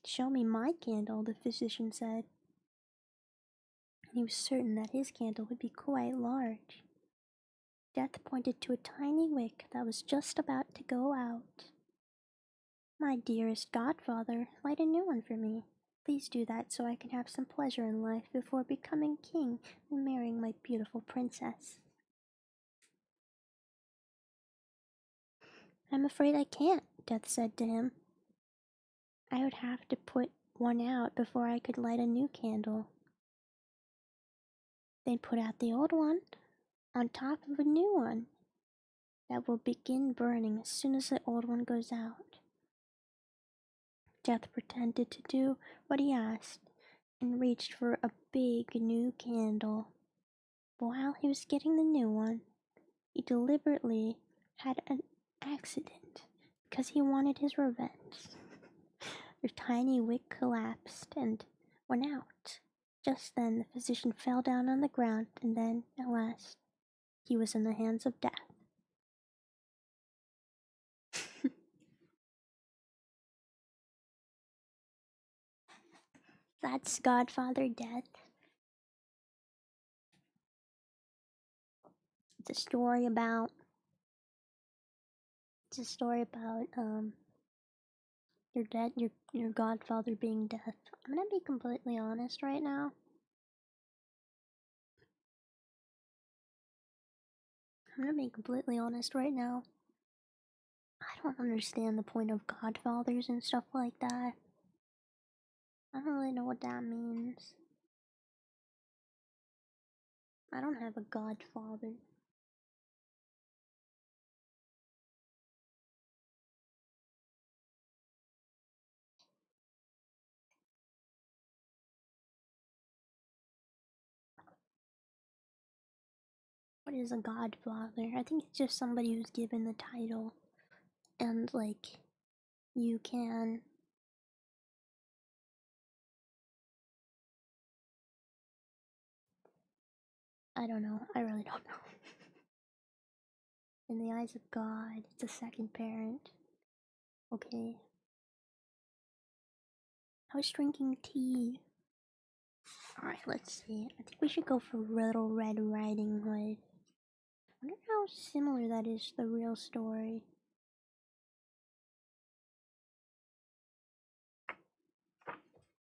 [SPEAKER 1] "Show me my candle," the physician said. And he was certain that his candle would be quite large. Death pointed to a tiny wick that was just about to go out. "My dearest godfather, light a new one for me. Please do that so I can have some pleasure in life before becoming king and marrying my beautiful princess." I'm afraid I can't, Death said to him. I would have to put one out before I could light a new candle. Then put out the old one on top of a new one that will begin burning as soon as the old one goes out. Death pretended to do what he asked and reached for a big new candle. But while he was getting the new one, he deliberately had an accident because he wanted his revenge. The tiny wick collapsed and went out. Just then, the physician fell down on the ground, and then, at last, he was in the hands of death. That's Godfather Death. It's a story about your godfather being death. I'm gonna be completely honest right now. I don't understand the point of godfathers and stuff like that. I don't really know what that means. I don't have a godfather. What is a godfather? I think it's just somebody who's given the title. And, like, you can... I don't know. I really don't know. In the eyes of God, it's a second parent. Okay. I was drinking tea. Alright, let's see. I think we should go for Little Red Riding Hood. I wonder how similar that is to the real story.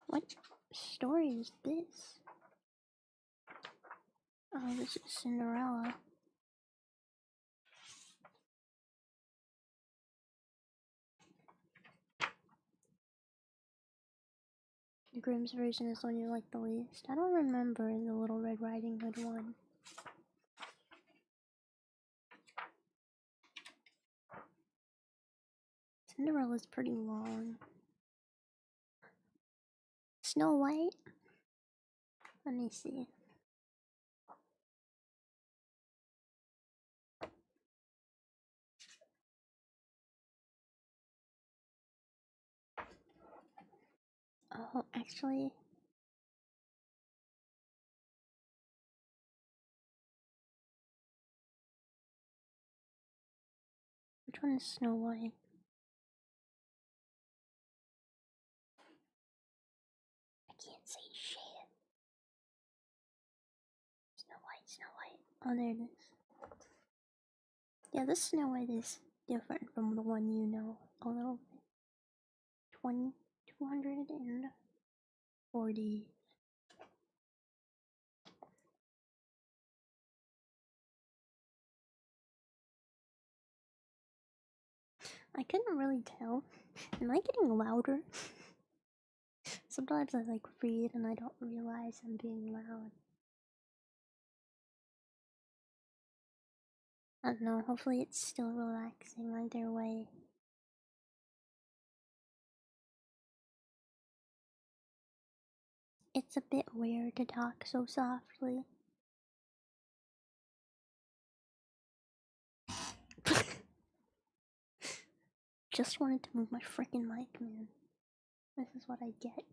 [SPEAKER 1] What story is this? Oh, this is Cinderella. The Grimm's version is the one you like the least. I don't remember the Little Red Riding Hood one. Cinderella's pretty long. Snow White? Let me see. Oh, actually... Which one is Snow White? I can't say shit. Snow White. Oh, there it is. Yeah, this Snow White is different from the one you know a little bit. 240. I couldn't really tell. Am I getting louder? Sometimes I like read and I don't realize I'm being loud. I don't know, hopefully it's still relaxing either way. It's a bit weird to talk so softly. Just wanted to move my freaking mic, man. This is what I get.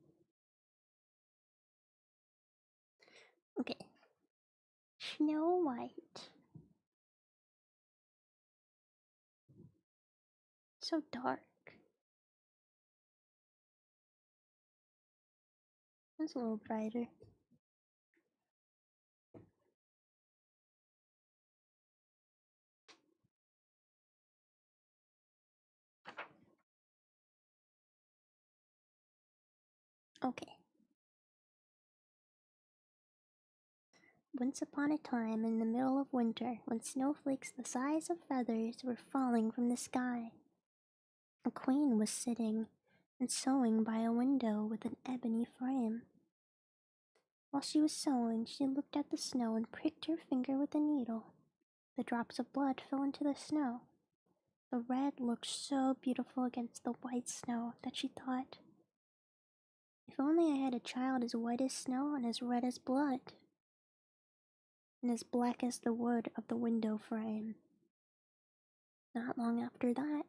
[SPEAKER 1] Okay. Snow White. So dark. It's a little brighter. Okay. Once upon a time in the middle of winter, when snowflakes the size of feathers were falling from the sky, A queen was sitting and sewing by a window with an ebony frame. While she was sewing, she looked at the snow and pricked her finger with a needle. The drops of blood fell into the snow. The red looked so beautiful against the white snow that she thought, if only I had a child as white as snow and as red as blood, and as black as the wood of the window frame. Not long after that,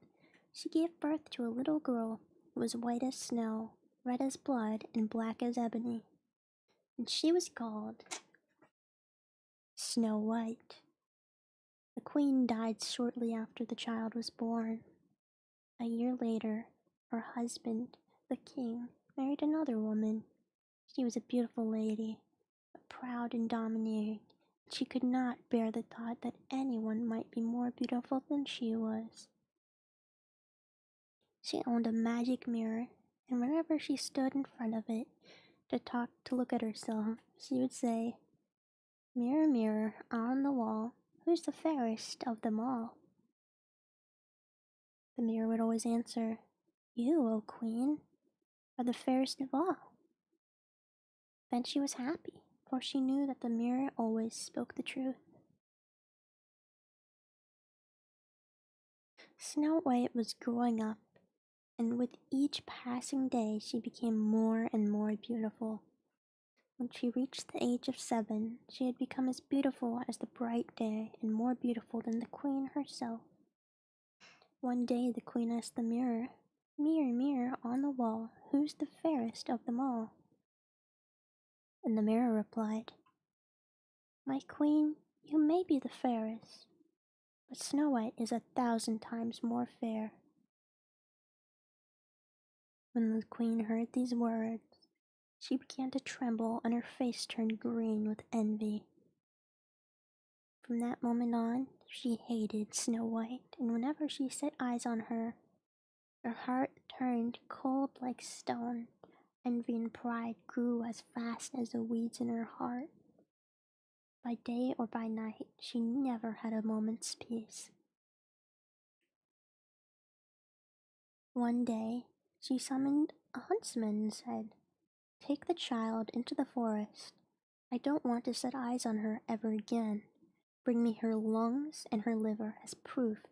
[SPEAKER 1] she gave birth to a little girl who was white as snow, red as blood, and black as ebony. And she was called Snow White. The queen died shortly after the child was born. A year later, her husband, the king, married another woman. She was a beautiful lady, but proud and domineering. She could not bear the thought that anyone might be more beautiful than she was. She owned a magic mirror, and whenever she stood in front of it to look at herself, she would say, "Mirror, mirror on the wall, who's the fairest of them all?" The mirror would always answer, "You, O queen, are the fairest of all." Then she was happy, for she knew that the mirror always spoke the truth. Snow White was growing up, and with each passing day she became more and more beautiful. When she reached the age of 7, she had become as beautiful as the bright day and more beautiful than the queen herself. One day the queen asked the mirror, "Mirror, mirror on the wall, who's the fairest of them all?" And the mirror replied, "My queen, you may be the fairest, but Snow White is 1,000 times more fair." When the queen heard these words, she began to tremble and her face turned green with envy. From that moment on, she hated Snow White, and whenever she set eyes on her, her heart turned cold like stone. Envy and pride grew as fast as the weeds in her heart. By day or by night, she never had a moment's peace. One day, she summoned a huntsman and said, "Take the child into the forest. I don't want to set eyes on her ever again. Bring me her lungs and her liver as proof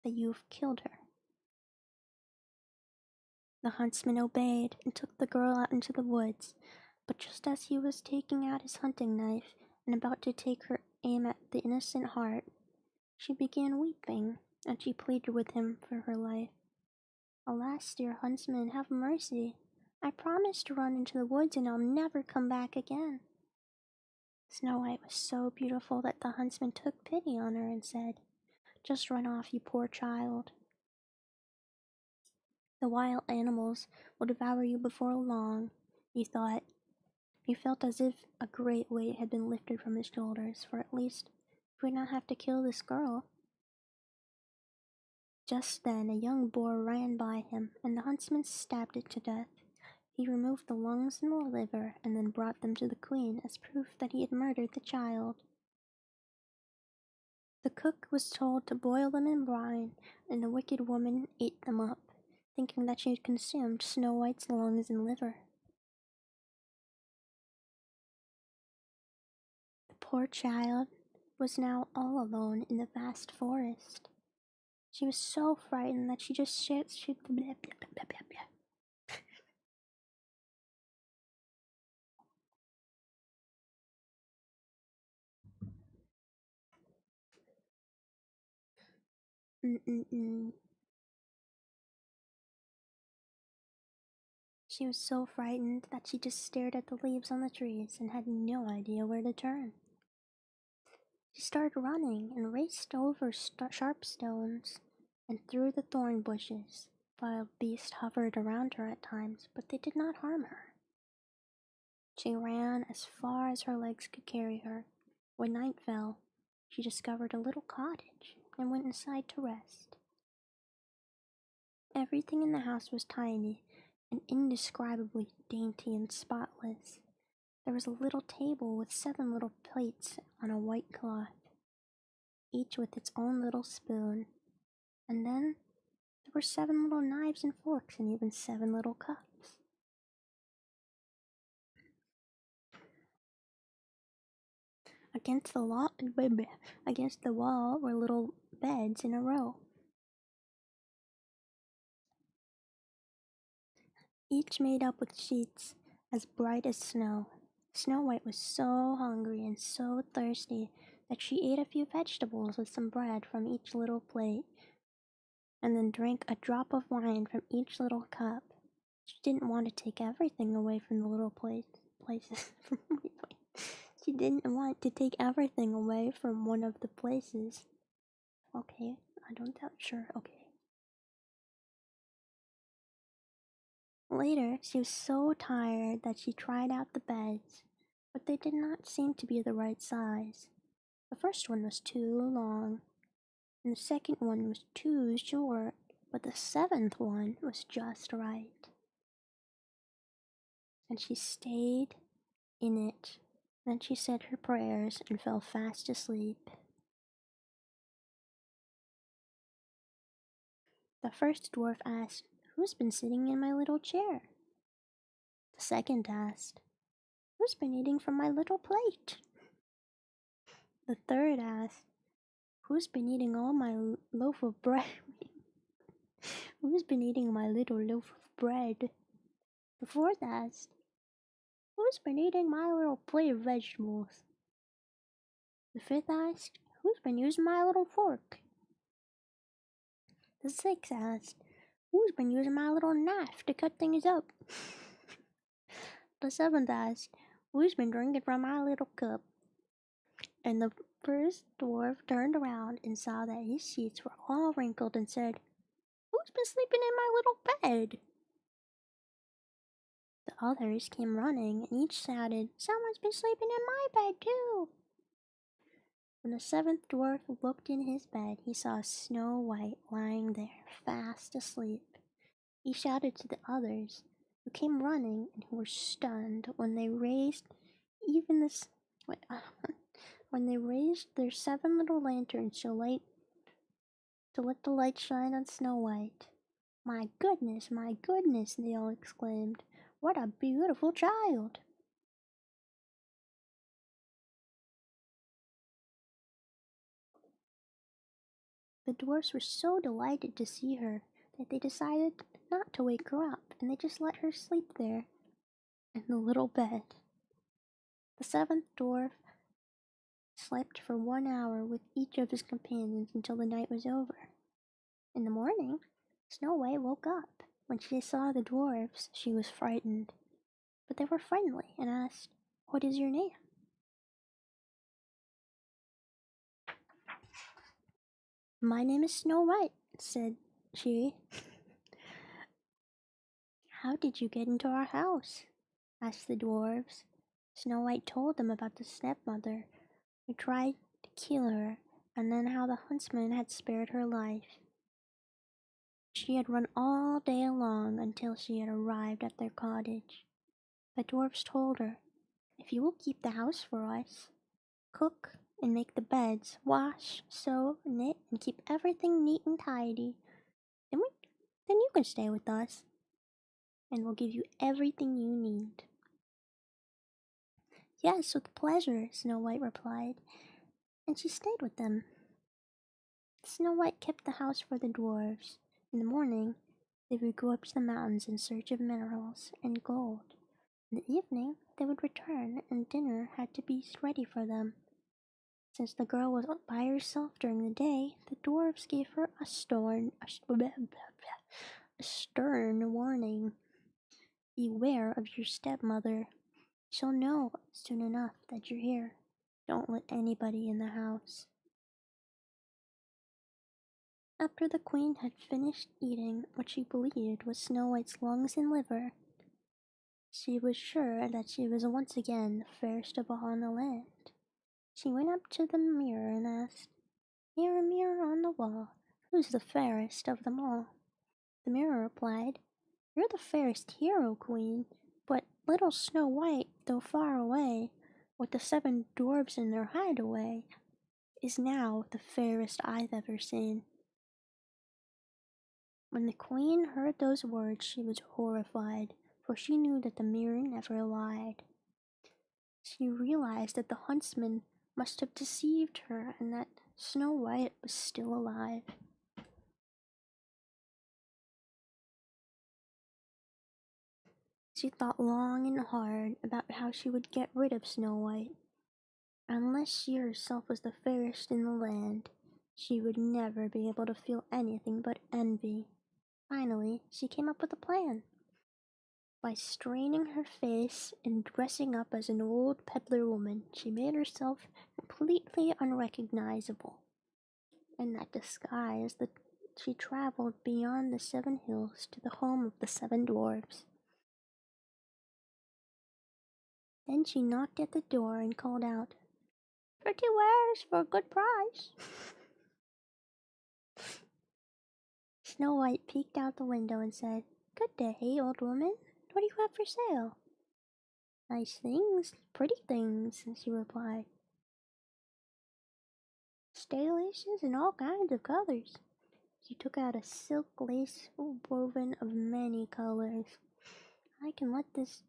[SPEAKER 1] that you have killed her." The huntsman obeyed and took the girl out into the woods, but just as he was taking out his hunting knife and about to take her aim at the innocent heart, she began weeping, and she pleaded with him for her life. "Alas, dear huntsman, have mercy. I promised to run into the woods and I'll never come back again." Snow White was so beautiful that the huntsman took pity on her and said, "Just run off, you poor child. The wild animals will devour you before long," he thought. He felt as if a great weight had been lifted from his shoulders, for at least he would not have to kill this girl. Just then a young boar ran by him, and the huntsman stabbed it to death. He removed the lungs and the liver, and then brought them to the queen as proof that he had murdered the child. The cook was told to boil them in brine, and the wicked woman ate them up, thinking that she had consumed Snow White's lungs and liver. The poor child was now all alone in the vast forest. She was so frightened that she just blah, blah, blah, blah, blah. She was so frightened that she just stared at the leaves on the trees and had no idea where to turn. She started running and raced over sharp stones and through the thorn bushes. Wild beasts hovered around her at times, but they did not harm her. She ran as far as her legs could carry her. When night fell, she discovered a little cottage and went inside to rest. Everything in the house was tiny and indescribably dainty and spotless. There was a little table with 7 little plates on a white cloth, each with its own little spoon. And then There were 7 little knives and forks and even 7 little cups. Against the wall were little beds in a row, each made up with sheets as bright as snow. Snow White was so hungry and so thirsty that she ate a few vegetables with some bread from each little plate, and then drank a drop of wine from each little cup. She didn't want to take everything away from the little places. She didn't want to take everything away from one of the places. Okay, I don't doubt, sure, okay. Later, she was so tired that she tried out the beds, but they did not seem to be the right size. The first one was too long, and the second one was too short, but the 7th one was just right. And she stayed in it. Then she said her prayers and fell fast asleep. The first dwarf asked, "Who's been sitting in my little chair?" The second asked, "Who's been eating from my little plate?" The third asked, "Who's been eating all my loaf of bread?" Who's been eating my little loaf of bread? The fourth asked, "Who's been eating my little plate of vegetables?" The fifth asked, "Who's been using my little fork?" The sixth asked, "Who's been using my little knife to cut things up?" The seventh asked, "Who's been drinking from my little cup?" And the first dwarf turned around and saw that his sheets were all wrinkled and said, "Who's been sleeping in my little bed?" The others came running and each shouted, "Someone's been sleeping in my bed too!" When the 7th dwarf looked in his bed, he saw Snow White lying there, fast asleep. He shouted to the others, who came running and who were stunned when they raised when they raised their 7 little lanterns to let the light shine on Snow White. My goodness, they all exclaimed. "What a beautiful child!" The dwarfs were so delighted to see her that they decided not to wake her up, and they just let her sleep there in the little bed. The 7th dwarf slept for 1 hour with each of his companions until the night was over. In the morning, Snow White woke up. When she saw the dwarfs, she was frightened, but they were friendly and asked, "What is your name?" "My name is Snow White," said she. "How did you get into our house?" asked the dwarfs. Snow White told them about the stepmother who tried to kill her, and then how the huntsman had spared her life. She had run all day long until she had arrived at their cottage. The dwarfs told her, "If you will keep the house for us, cook and make the beds, wash, sew, knit, and keep everything neat and tidy, then you can stay with us, and we'll give you everything you need." "Yes, with pleasure," Snow White replied, and she stayed with them. Snow White kept the house for the dwarfs. In the morning, they would go up to the mountains in search of minerals and gold. In the evening, they would return, and dinner had to be ready for them. Since the girl was by herself during the day, the dwarfs gave her a stern warning. "Beware of your stepmother. She'll know soon enough that you're here. Don't let anybody in the house." After the queen had finished eating what she believed was Snow White's lungs and liver, she was sure that she was once again the fairest of all in the land. She went up to the mirror and asked, "Mirror, mirror on the wall, who's the fairest of them all?" The mirror replied, "You're the fairest here, O Queen, but little Snow White, though far away, with the 7 dwarfs in their hideaway, is now the fairest I've ever seen." When the queen heard those words, she was horrified, for she knew that the mirror never lied. She realized that the huntsman must have deceived her and that Snow White was still alive. She thought long and hard about how she would get rid of Snow White. Unless she herself was the fairest in the land, she would never be able to feel anything but envy. Finally, she came up with a plan. By straining her face and dressing up as an old peddler woman, she made herself completely unrecognizable. In that disguise, she traveled beyond the 7 hills to the home of the 7 dwarfs. Then she knocked at the door and called out, "Pretty wares for a good price." Snow White peeked out the window and said, "Good day, old woman. What do you have for sale?" "Nice things, pretty things," she replied. "Stay laces in all kinds of colors." She took out a silk lace woven of many colors. "I can let this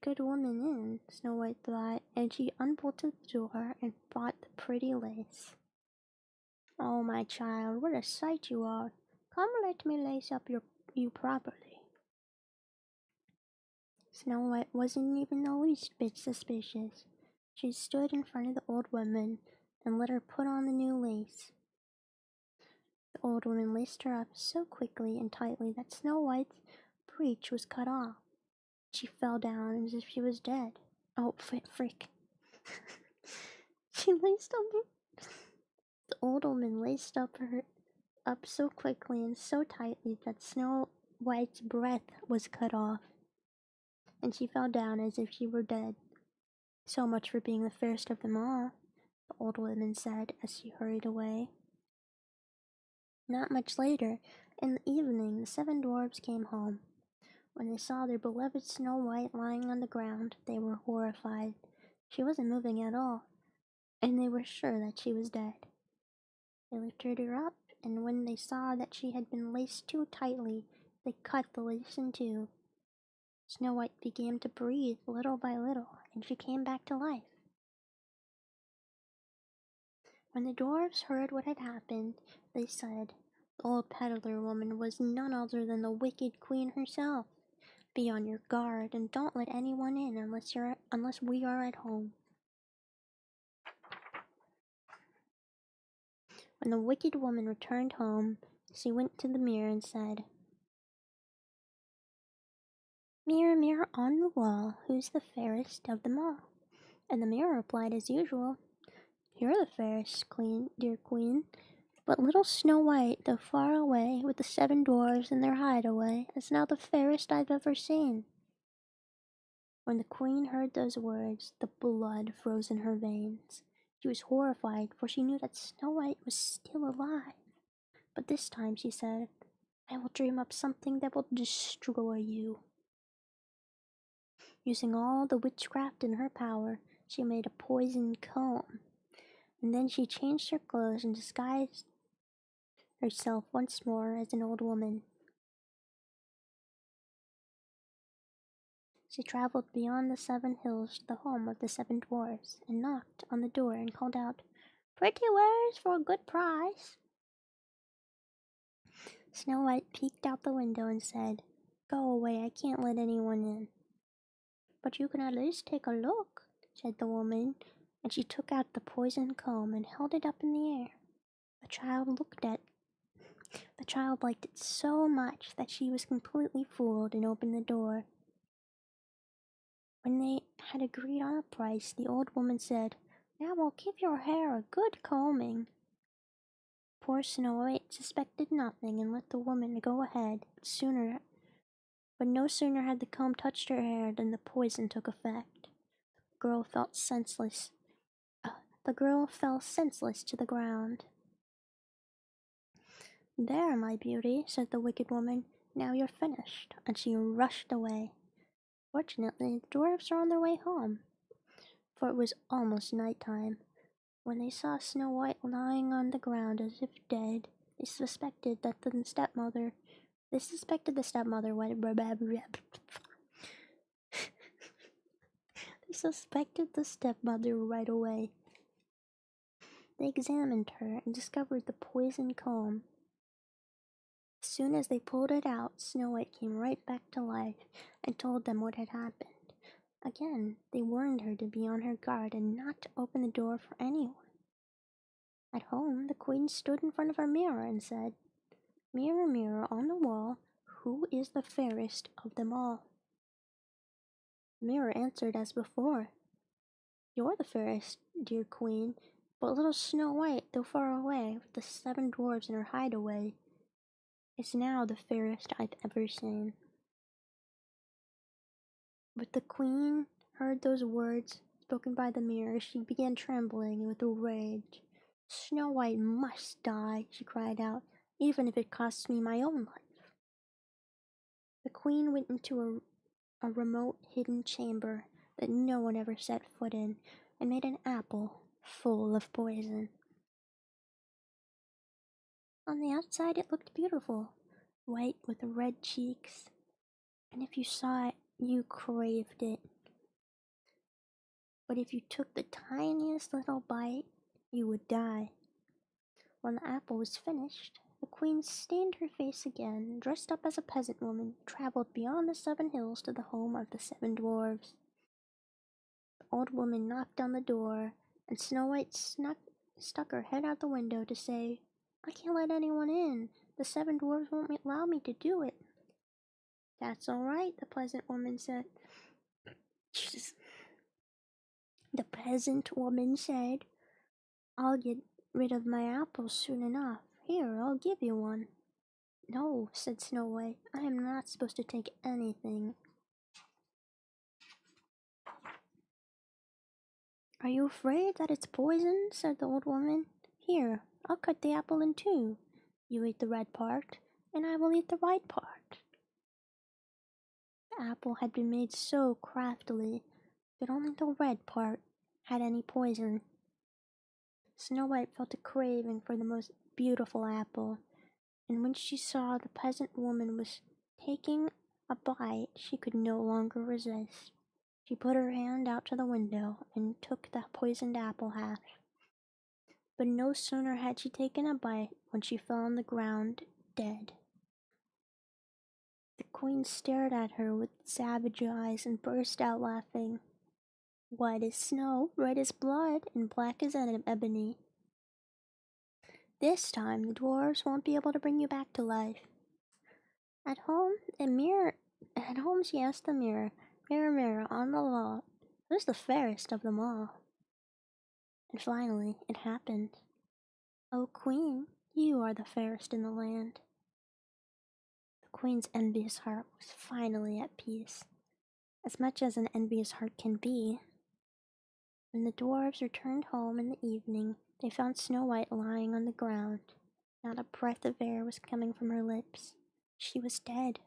[SPEAKER 1] good woman in," Snow White thought, and she unbolted the door and bought the pretty lace. "Oh, my child, what a sight you are! Come, let me lace up you properly." Snow White wasn't even the least bit suspicious. She stood in front of the old woman and let her put on the new lace. The old woman laced her up so quickly and tightly that Snow White's breech was cut off. She fell down as if she was dead. Oh, frick. She laced up. The old woman laced her up so quickly and so tightly that Snow White's breath was cut off, and she fell down as if she were dead. "So much for being the fairest of them all," the old woman said as she hurried away. Not much later, in the evening, the 7 dwarfs came home. When they saw their beloved Snow White lying on the ground, they were horrified. She wasn't moving at all, and they were sure that she was dead. They lifted her up, and when they saw that she had been laced too tightly, they cut the lace in two. Snow White began to breathe little by little, and she came back to life. When the dwarfs heard what had happened, they said, "The old peddler woman was none other than the wicked queen herself. Be on your guard, and don't let anyone in unless we are at home." When the wicked woman returned home, she went to the mirror and said, "Mirror, mirror on the wall, who's the fairest of them all?" And the mirror replied as usual, "You're the fairest, dear queen. But little Snow White, though far away with the 7 dwarfs in their hideaway, is now the fairest I've ever seen." When the queen heard those words, the blood froze in her veins. She was horrified, for she knew that Snow White was still alive. But this time she said, "I will dream up something that will destroy you." Using all the witchcraft in her power, she made a poison comb, and then she changed her clothes and disguised herself once more as an old woman. She traveled beyond the 7 hills to the home of the 7 dwarfs, and knocked on the door and called out, "Pretty wares for a good price." Snow White peeked out the window and said, "Go away, I can't let anyone in." "But you can at least take a look," said the woman, and she took out the poison comb and held it up in the air. The child liked it so much that she was completely fooled and opened the door. When they had agreed on a price, the old woman said, "Now I'll give your hair a good combing." Poor Snow White suspected nothing and let the woman go ahead, but no sooner had the comb touched her hair than the poison took effect. The girl fell senseless to the ground. "There, my beauty," said the wicked woman, "now you're finished," and she rushed away. Fortunately, the dwarfs were on their way home, for it was almost night time. When they saw Snow White lying on the ground as if dead, They suspected the stepmother went. They suspected the stepmother right away. They examined her and discovered the poison comb. As soon as they pulled it out, Snow White came right back to life and told them what had happened. Again, they warned her to be on her guard and not to open the door for anyone. At home, the queen stood in front of her mirror and said, "Mirror, mirror on the wall, who is the fairest of them all?" The mirror answered as before, "You're the fairest, dear queen, but little Snow White, though far away, with the 7 dwarfs in her hideaway, is now the fairest I've ever seen." But the queen heard those words spoken by the mirror. She began trembling with rage. "Snow White must die," she cried out, "even if it costs me my own life." The queen went into a remote hidden chamber that no one ever set foot in and made an apple full of poison. On the outside it looked beautiful, white with red cheeks, and if you saw it, you craved it. But if you took the tiniest little bite, you would die. When the apple was finished, the queen stained her face again, dressed up as a peasant woman, traveled beyond the 7 hills to the home of the 7 dwarves. The old woman knocked on the door, and Snow White stuck her head out the window to say, "I can't let anyone in. The 7 dwarves won't allow me to do it." "That's all right," the peasant woman said. The peasant woman said, "I'll get rid of my apples soon enough. Here, I'll give you one." "No," said Snow White, "I am not supposed to take anything." "Are you afraid that it's poison?" said the old woman. "Here, I'll cut the apple in 2. You eat the red part, and I will eat the white part." The apple had been made so craftily that only the red part had any poison. Snow White felt a craving for the most beautiful apple, and when she saw the peasant woman was taking a bite, she could no longer resist. She put her hand out to the window and took the poisoned apple half. But no sooner had she taken a bite when she fell on the ground, dead. The queen stared at her with savage eyes and burst out laughing. "White as snow, red as blood, and black as ebony. This time the dwarves won't be able to bring you back to life." At home, she asked the mirror, "Mirror, mirror on the wall, who's the fairest of them all?" And finally, it happened. "Oh, queen, you are the fairest in the land." The queen's envious heart was finally at peace, as much as an envious heart can be. When the dwarves returned home in the evening, they found Snow White lying on the ground. Not a breath of air was coming from her lips. She was dead.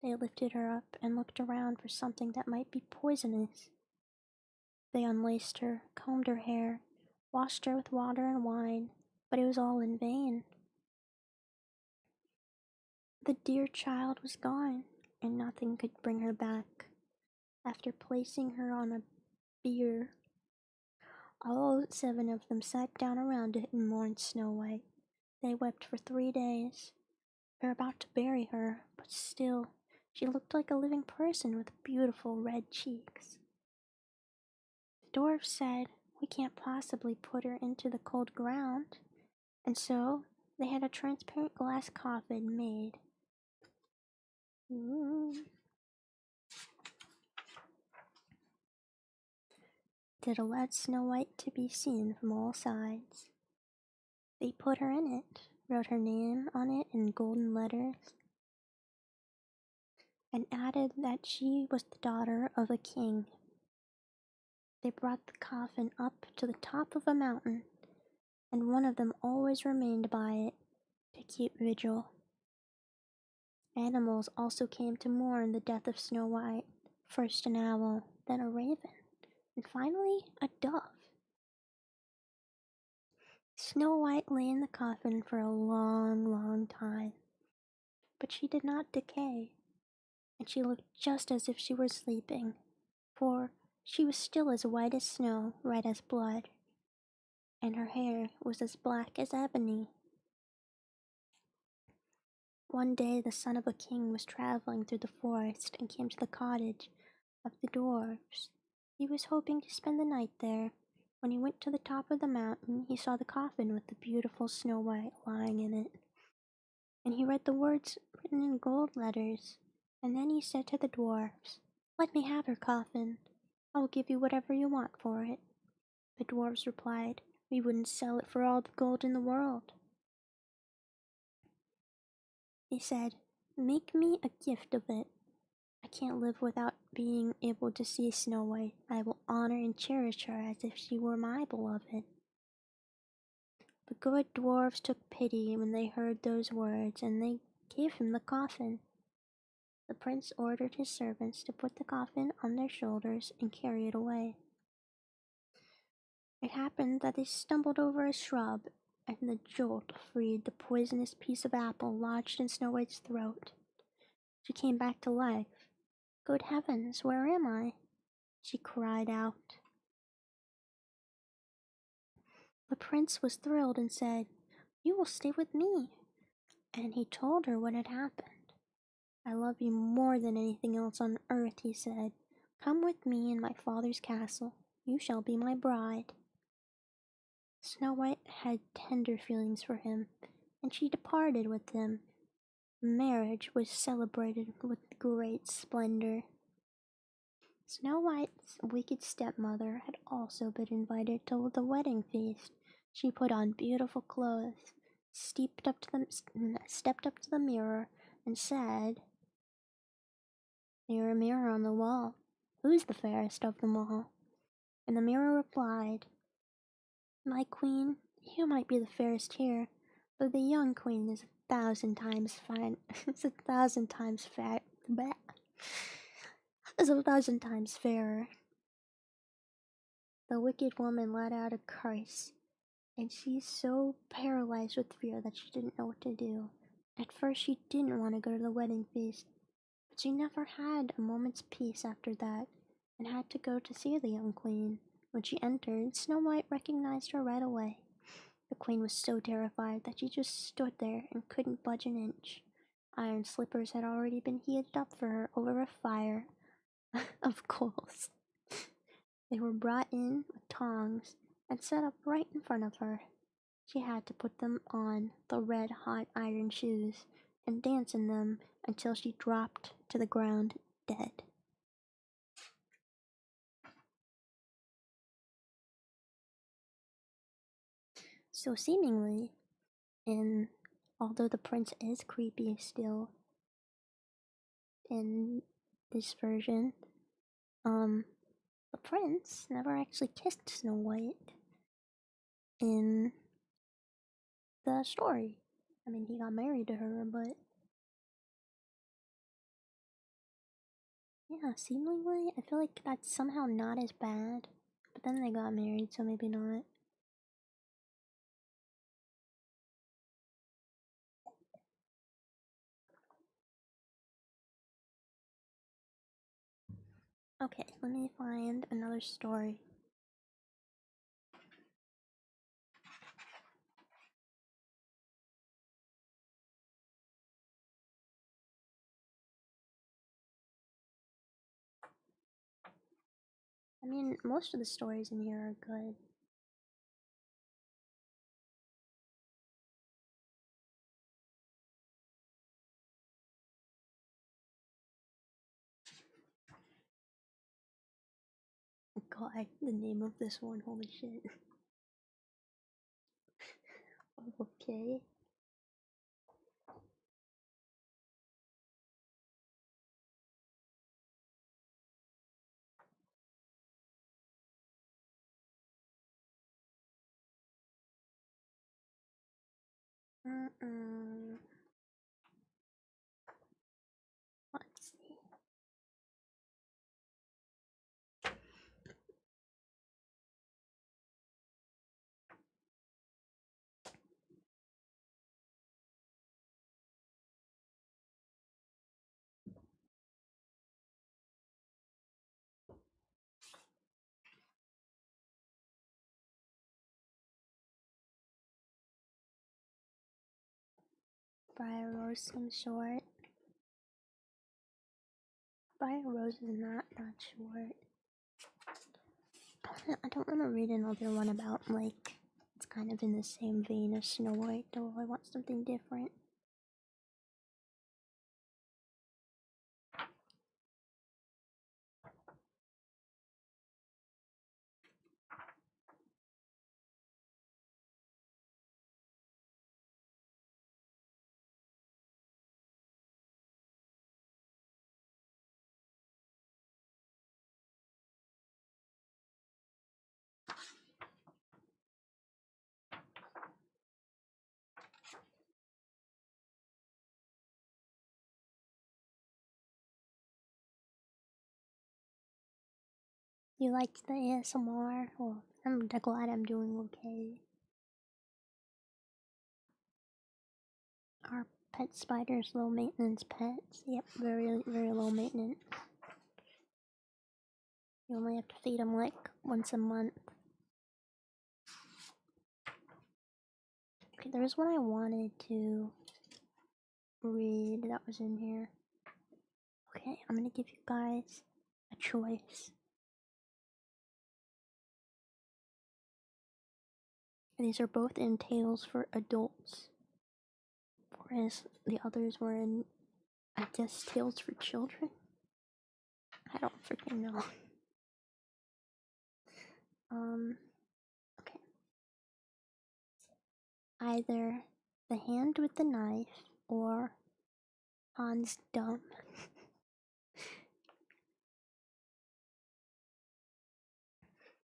[SPEAKER 1] They lifted her up and looked around for something that might be poisonous. They unlaced her, combed her hair, washed her with water and wine, but it was all in vain. The dear child was gone, and nothing could bring her back. After placing her on a bier, all 7 of them sat down around it and mourned Snow White. They wept for 3 days. They were about to bury her, but still, she looked like a living person with beautiful red cheeks. The dwarves said, "We can't possibly put her into the cold ground," and so they had a transparent glass coffin made. That allowed Snow White to be seen from all sides. They put her in it, wrote her name on it in golden letters, and added that she was the daughter of a king. They brought the coffin up to the top of a mountain, and one of them always remained by it to keep vigil. Animals also came to mourn the death of Snow White, first an owl, then a raven, and finally a dove. Snow White lay in the coffin for a long, long time, but she did not decay, and she looked just as if she were sleeping, for she was still as white as snow, red as blood, and her hair was as black as ebony. One day the son of a king was traveling through the forest and came to the cottage of the dwarfs. He was hoping to spend the night there. When he went to the top of the mountain, he saw the coffin with the beautiful Snow White lying in it. And he read the words written in gold letters. And then he said to the dwarfs, "Let me have her coffin. I will give you whatever you want for it." The dwarfs replied, "We wouldn't sell it for all the gold in the world." He said, "Make me a gift of it. I can't live without being able to see Snow White. I will honor and cherish her as if she were my beloved." The good dwarfs took pity when they heard those words, and they gave him the coffin. The prince ordered his servants to put the coffin on their shoulders and carry it away. It happened that they stumbled over a shrub, and the jolt freed the poisonous piece of apple lodged in Snow White's throat. She came back to life. "Good heavens, where am I?" she cried out. The prince was thrilled and said, "You will stay with me." And he told her what had happened. "I love you more than anything else on earth," he said. "Come with me in my father's castle. You shall be my bride." Snow White had tender feelings for him, and she departed with him. Marriage was celebrated with great splendor. Snow White's wicked stepmother had also been invited to the wedding feast. She put on beautiful clothes, stepped up to the mirror, and said, "Mirror, mirror on the wall, who's the fairest of them all?" And the mirror replied, "My queen, you might be the fairest here, but the young queen is 1,000 times fine. It's 1,000 times fat. Is 1,000 times fairer." The wicked woman let out a curse, and she's so paralyzed with fear that she didn't know what to do. At first, she didn't want to go to the wedding feast, but she never had a moment's peace after that, and had to go to see the young queen. When she entered, Snow White recognized her right away. The queen was so terrified that she just stood there and couldn't budge an inch. Iron slippers had already been heated up for her over a fire of coals. They were brought in with tongs and set up right in front of her. She had to put them on the red-hot iron shoes and dance in them until she dropped to the ground dead. So seemingly, although the prince is creepy still in this version, the prince never actually kissed Snow White in the story. I mean, he got married to her, but yeah, seemingly, I feel like that's somehow not as bad. But then they got married, so maybe not. Okay, let me find another story. I mean, most of the stories in here are good. God, the name of this one, holy shit. Okay. Let's see. Briar Rose seems short. Briar Rose is not that short. I don't want to read another one about, like, it's kind of in the same vein as Snow White, though I want something different. You liked the ASMR? Well, I'm glad I'm doing okay. Our pet spider's low maintenance pets. Yep, very, very low maintenance. You only have to feed them like once a month. Okay, there was one I wanted to read that was in here. Okay, I'm gonna give you guys a choice. These are both in tales for adults, whereas the others were in, I guess, tales for children? I don't freaking know. Okay. Either The Hand with the Knife or Hans Dumb.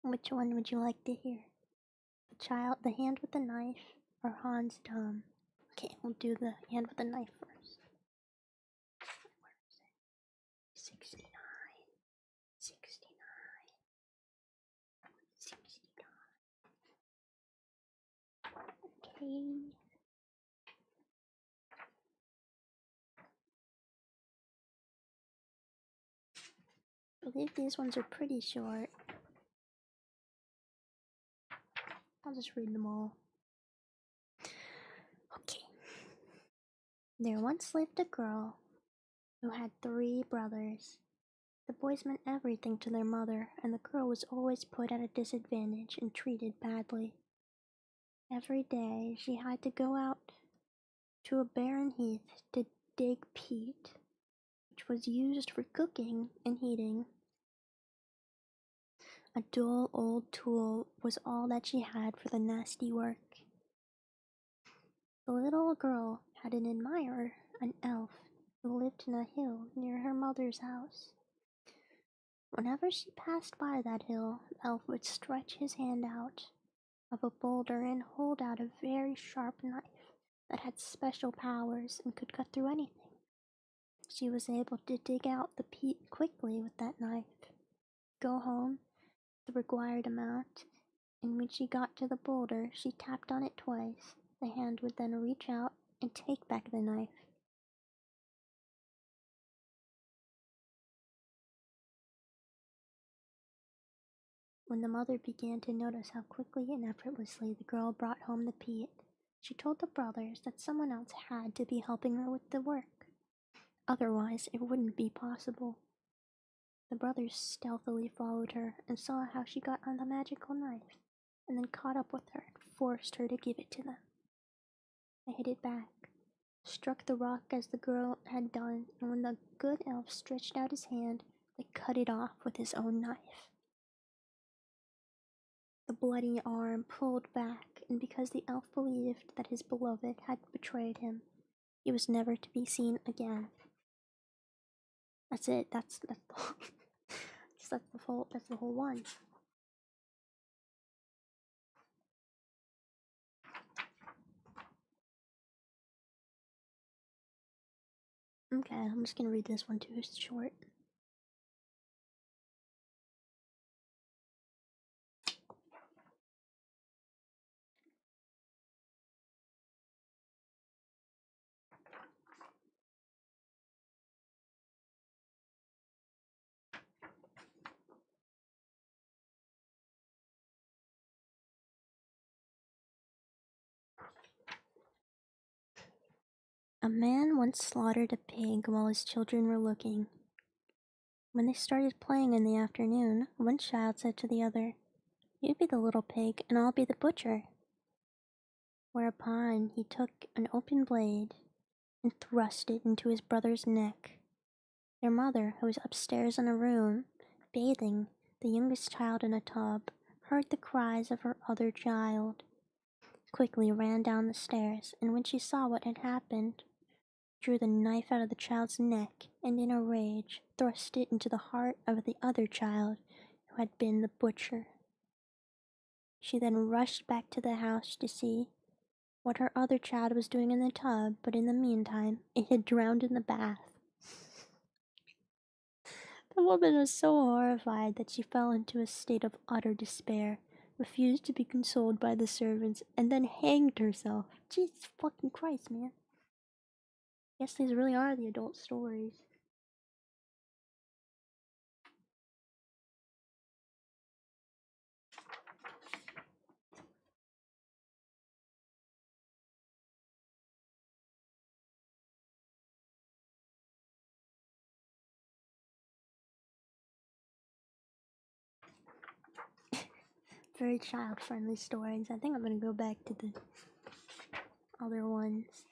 [SPEAKER 1] Which one would you like to hear? The Hand with the Knife or Hans Dumb? Okay, we'll do The Hand with the Knife first. Where is it? 69. 69. 69. Okay. I believe these ones are pretty short. I'll just read them all. Okay. There once lived a girl who had 3 brothers. The boys meant everything to their mother, and the girl was always put at a disadvantage and treated badly. Every day she had to go out to a barren heath to dig peat, which was used for cooking and heating. A dull old tool was all that she had for the nasty work. The little girl had an admirer, an elf, who lived in a hill near her mother's house. Whenever she passed by that hill, the elf would stretch his hand out of a boulder and hold out a very sharp knife that had special powers and could cut through anything. She was able to dig out the peat quickly with that knife, go home the required amount, and when she got to the boulder, she tapped on it twice. The hand would then reach out and take back the knife. When the mother began to notice how quickly and effortlessly the girl brought home the peat, she told the brothers that someone else had to be helping her with the work. Otherwise, it wouldn't be possible. The brothers stealthily followed her and saw how she got on the magical knife, and then caught up with her and forced her to give it to them. They hid it back, struck the rock as the girl had done, and when the good elf stretched out his hand, they cut it off with his own knife. The bloody arm pulled back, and because the elf believed that his beloved had betrayed him, he was never to be seen again. That's it. That's the whole one. Okay, I'm just gonna read this one too. It's short. A man once slaughtered a pig while his children were looking. When they started playing in the afternoon, one child said to the other, "You be the little pig, and I'll be the butcher." Whereupon he took an open blade and thrust it into his brother's neck. Their mother, who was upstairs in a room, bathing the youngest child in a tub, heard the cries of her other child, quickly ran down the stairs, and when she saw what had happened, drew the knife out of the child's neck, and in a rage thrust it into the heart of the other child who had been the butcher. She then rushed back to the house to see what her other child was doing in the tub, but in the meantime it had drowned in the bath. The woman was so horrified that she fell into a state of utter despair, refused to be consoled by the servants, and then hanged herself. Jesus fucking Christ, man. Guess these really are the adult stories. Very child-friendly stories. I think I'm gonna go back to the other ones.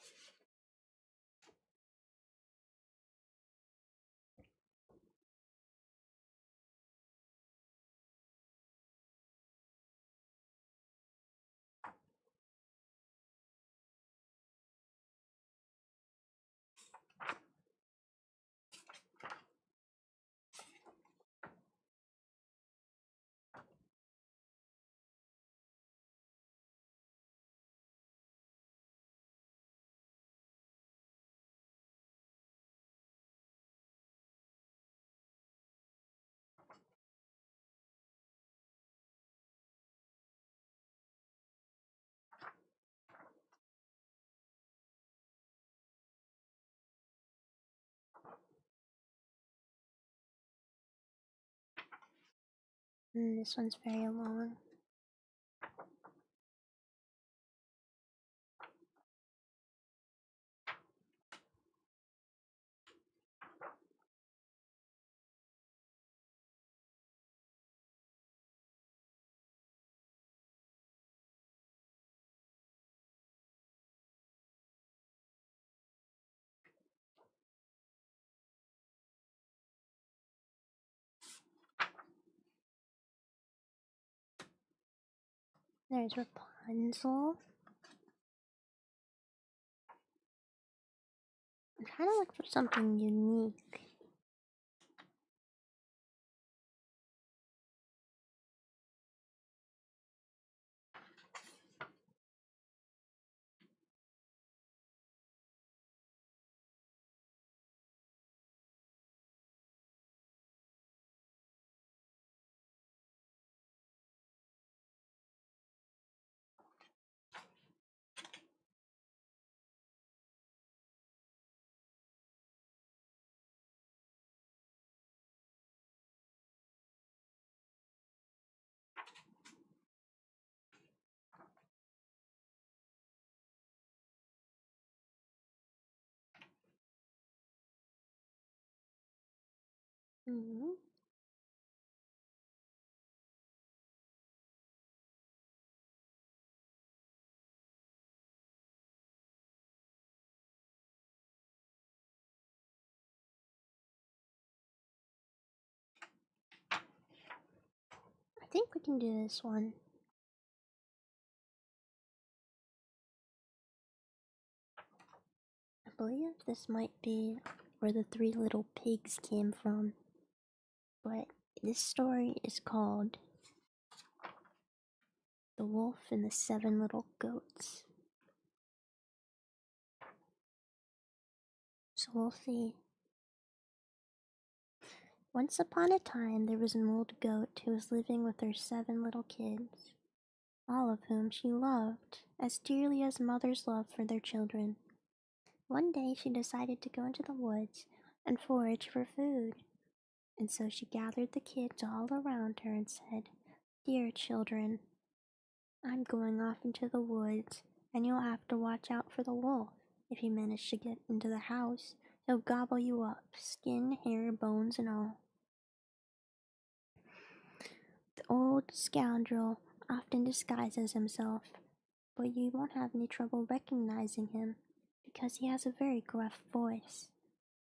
[SPEAKER 1] This one's very long. There's Rapunzel. I'm trying to look for something unique. Mm-hmm. I think we can do this one. I believe this might be where the three little pigs came from. But this story is called The Wolf and the Seven Little Goats. So we'll see. Once upon a time, there was an old goat who was living with her 7 little kids, all of whom she loved as dearly as mothers love for their children. One day she decided to go into the woods and forage for food, and so she gathered the kids all around her and said, "Dear children, I'm going off into the woods, and you'll have to watch out for the wolf. If he managed to get into the house, he'll gobble you up, skin, hair, bones, and all. The old scoundrel often disguises himself, but you won't have any trouble recognizing him because he has a very gruff voice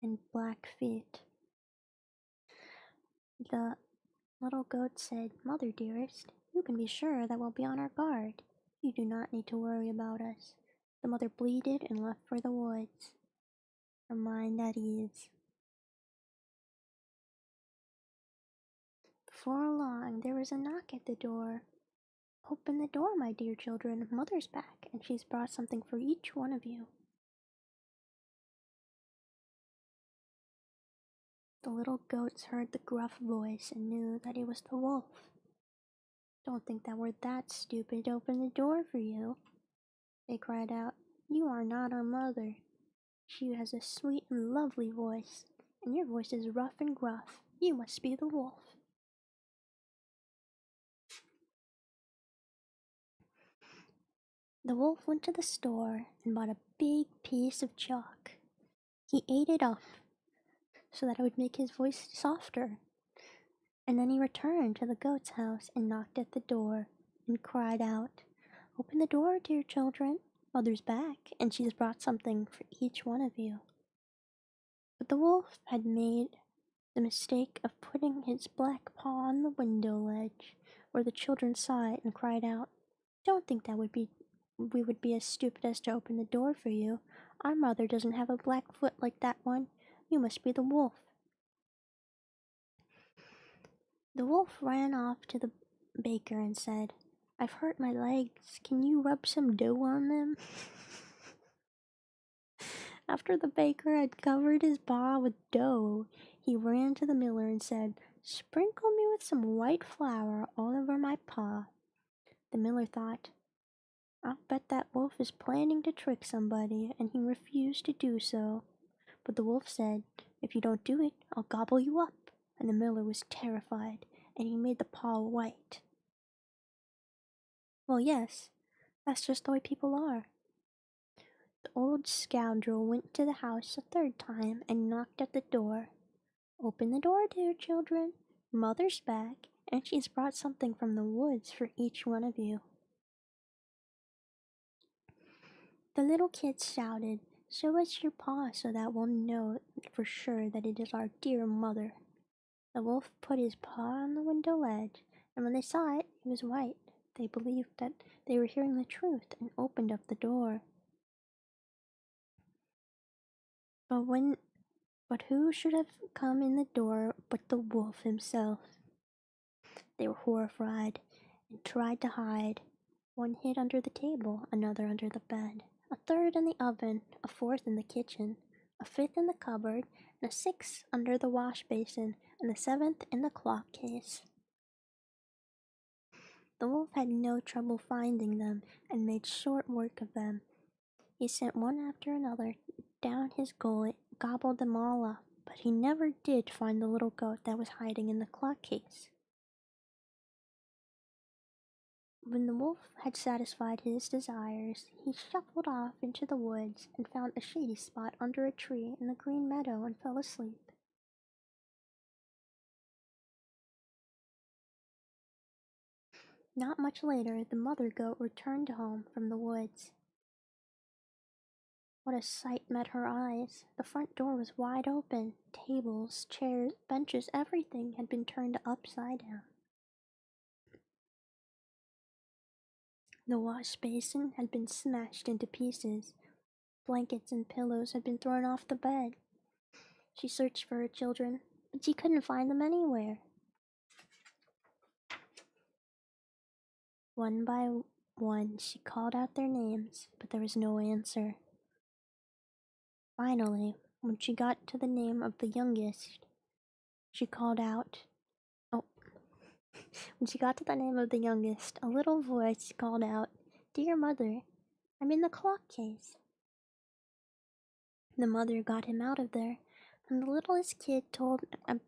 [SPEAKER 1] and black feet. The little goat said, "Mother dearest, you can be sure that we'll be on our guard. You do not need to worry about us." The mother bleated and left for the woods, her mind at ease. Before long, there was a knock at the door. "Open the door, my dear children. Mother's back, and she's brought something for each one of you." The little goats heard the gruff voice and knew that it was the wolf. "Don't think that we're that stupid to open the door for you," they cried out. "You are not our mother. She has a sweet and lovely voice, and your voice is rough and gruff. You must be the wolf." The wolf went to the store and bought a big piece of chalk. He ate it up so that it would make his voice softer. And then he returned to the goat's house and knocked at the door and cried out, "Open the door, dear children. Mother's back, and she's brought something for each one of you." But the wolf had made the mistake of putting his black paw on the window ledge, where the children saw it and cried out, "Don't think that we would be as stupid as to open the door for you. Our mother doesn't have a black foot like that one. You must be the wolf." The wolf ran off to the baker and said, "I've hurt my legs. Can you rub some dough on them?" After the baker had covered his paw with dough, he ran to the miller and said, "Sprinkle me with some white flour all over my paw." The miller thought, "I'll bet that wolf is planning to trick somebody," and he refused to do so. But the wolf said, "If you don't do it, I'll gobble you up." And the miller was terrified, and he made the paw white. Well, yes, that's just the way people are. The old scoundrel went to the house a third time and knocked at the door. "Open the door, dear children. Mother's back, and she's brought something from the woods for each one of you." The little kids shouted, "Show us your paw so that we'll know for sure that it is our dear mother." The wolf put his paw on the window ledge, and when they saw it, it was white. They believed that they were hearing the truth and opened up the door. But who should have come in the door but the wolf himself? They were horrified and tried to hide. One hid under the table, another under the bed, a third in the oven, a fourth in the kitchen, a fifth in the cupboard, and a sixth under the wash basin, and the seventh in the clock case. The wolf had no trouble finding them and made short work of them. He sent one after another down his gullet, gobbled them all up, but he never did find the little goat that was hiding in the clock case. When the wolf had satisfied his desires, he shuffled off into the woods and found a shady spot under a tree in the green meadow and fell asleep. Not much later, the mother goat returned home from the woods. What a sight met her eyes! The front door was wide open. Tables, chairs, benches, everything had been turned upside down. The wash basin had been smashed into pieces. Blankets and pillows had been thrown off the bed. She searched for her children, but she couldn't find them anywhere. One by one, she called out their names, but there was no answer. Finally, when she got to the name of the youngest, she called out, "Oh." When she got to the name of the youngest, a little voice called out, "Dear mother, I'm in the clock case." The mother got him out of there, and the littlest kid told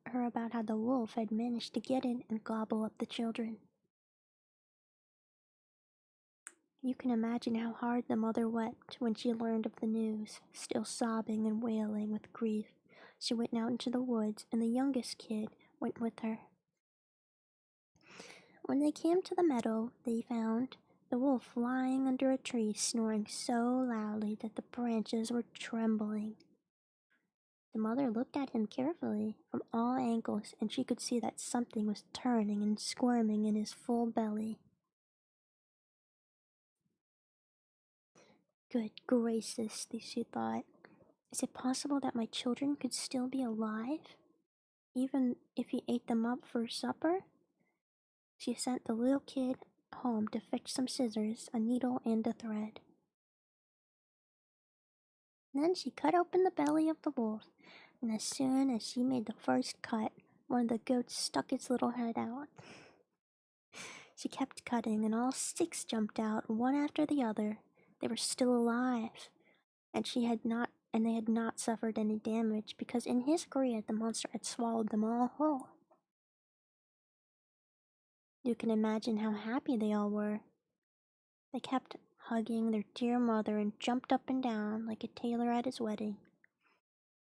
[SPEAKER 1] her about how the wolf had managed to get in and gobble up the children. You can imagine how hard the mother wept when she learned of the news. Still sobbing and wailing with grief, she went out into the woods, and the youngest kid went with her. When they came to the meadow, they found the wolf lying under a tree, snoring so loudly that the branches were trembling. The mother looked at him carefully from all angles, and she could see that something was turning and squirming in his full belly. Good gracious, she thought. Is it possible that my children could still be alive, even if he ate them up for supper? She sent the little kid home to fetch some scissors, a needle, and a thread. Then she cut open the belly of the wolf, and as soon as she made the first cut, one of the goats stuck its little head out. She kept cutting, and all 6 jumped out, one after the other. They were still alive, and they had not suffered any damage, because in his greed the monster had swallowed them all whole. You can imagine how happy they all were. They kept hugging their dear mother and jumped up and down like a tailor at his wedding.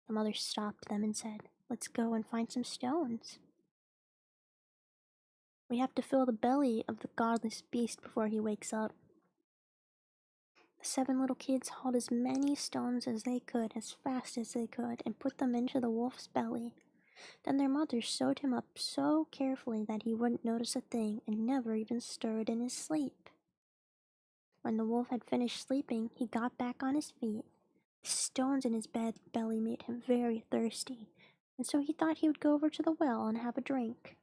[SPEAKER 1] The mother stopped them and said, "Let's go and find some stones. We have to fill the belly of the godless beast before he wakes up." The 7 little kids hauled as many stones as they could, as fast as they could, and put them into the wolf's belly. Then their mother sewed him up so carefully that he wouldn't notice a thing and never even stirred in his sleep. When the wolf had finished sleeping, he got back on his feet. The stones in his belly made him very thirsty, and so he thought he would go over to the well and have a drink.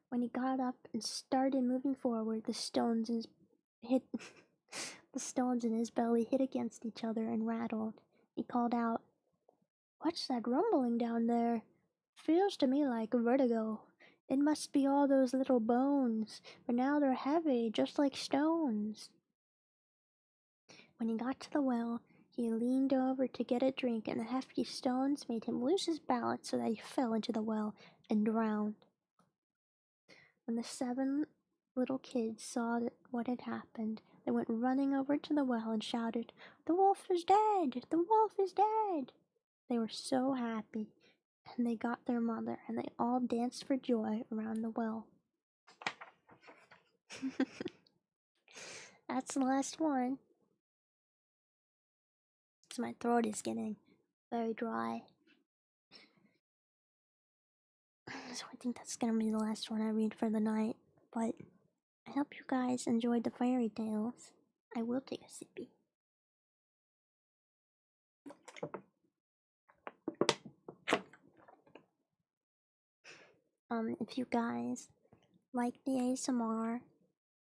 [SPEAKER 1] When he got up and started moving forward, the stones in his belly hit against each other and rattled. He called out, "What's that rumbling down there? Feels to me like vertigo. It must be all those little bones, but now they're heavy, just like stones." When he got to the well, he leaned over to get a drink, and the hefty stones made him lose his balance so that he fell into the well and drowned. When the 7 little kids saw what had happened, they went running over to the well and shouted, "The wolf is dead! The wolf is dead!" They were so happy, and they got their mother, and they all danced for joy around the well. That's the last one. So my throat is getting very dry. So I think that's gonna be the last one I read for the night. But I hope you guys enjoyed the fairy tales. I will take a sippy. If you guys like the ASMR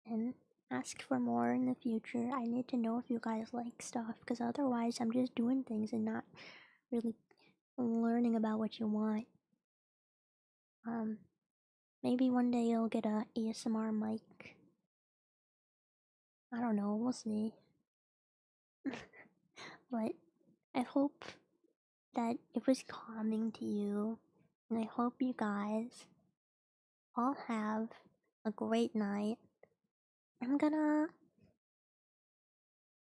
[SPEAKER 1] and ask for more in the future, I need to know if you guys like stuff, because otherwise I'm just doing things and not really learning about what you want. Maybe one day you'll get a ASMR mic. I don't know, we'll see. But I hope that it was calming to you, and I hope you guys all have a great night. Let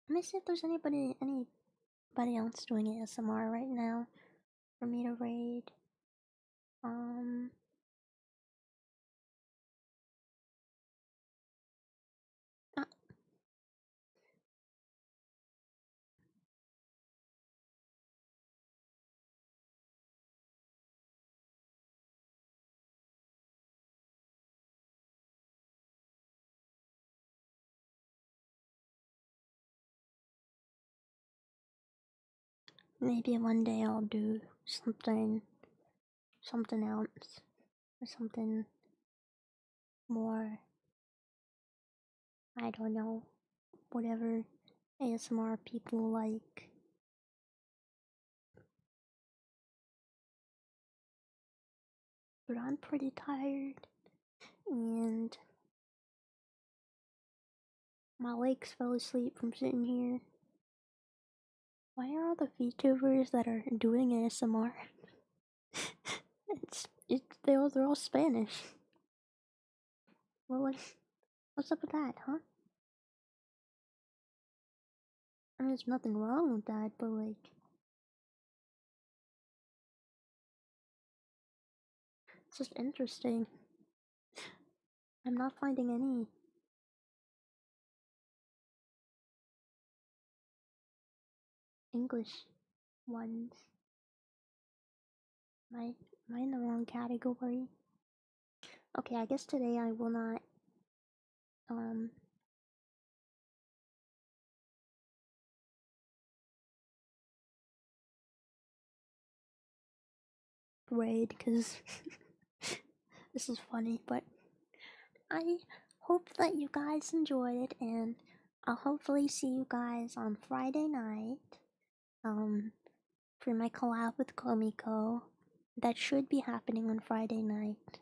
[SPEAKER 1] me see if there's anybody else doing ASMR right now for me to raid. Uh, Maybe one day I'll do something else, or something more, I don't know, whatever ASMR people like. But I'm pretty tired, and my legs fell asleep from sitting here. Why are all the VTubers that are doing ASMR? They're all Spanish. What's up with that, huh? I mean, there's nothing wrong with that, but like, it's just interesting. I'm not finding any English ones. Am I in the wrong category? Okay, I guess today I will not grade because this is funny, but I hope that you guys enjoyed, and I'll hopefully see you guys on Friday night for my collab with Komiko. That should be happening on Friday night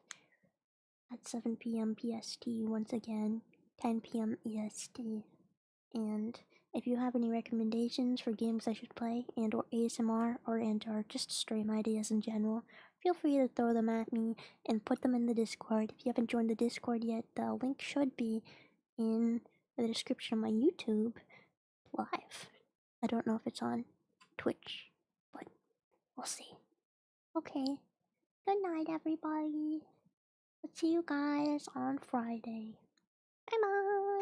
[SPEAKER 1] at 7 p.m. PST once again, 10 p.m. EST. And if you have any recommendations for games I should play and or ASMR or just stream ideas in general, feel free to throw them at me and put them in the Discord. If you haven't joined the Discord yet, the link should be in the description of my YouTube live. I don't know if it's on Twitch, but we'll see. Okay, good night everybody. Let's see you guys on Friday. Bye bye.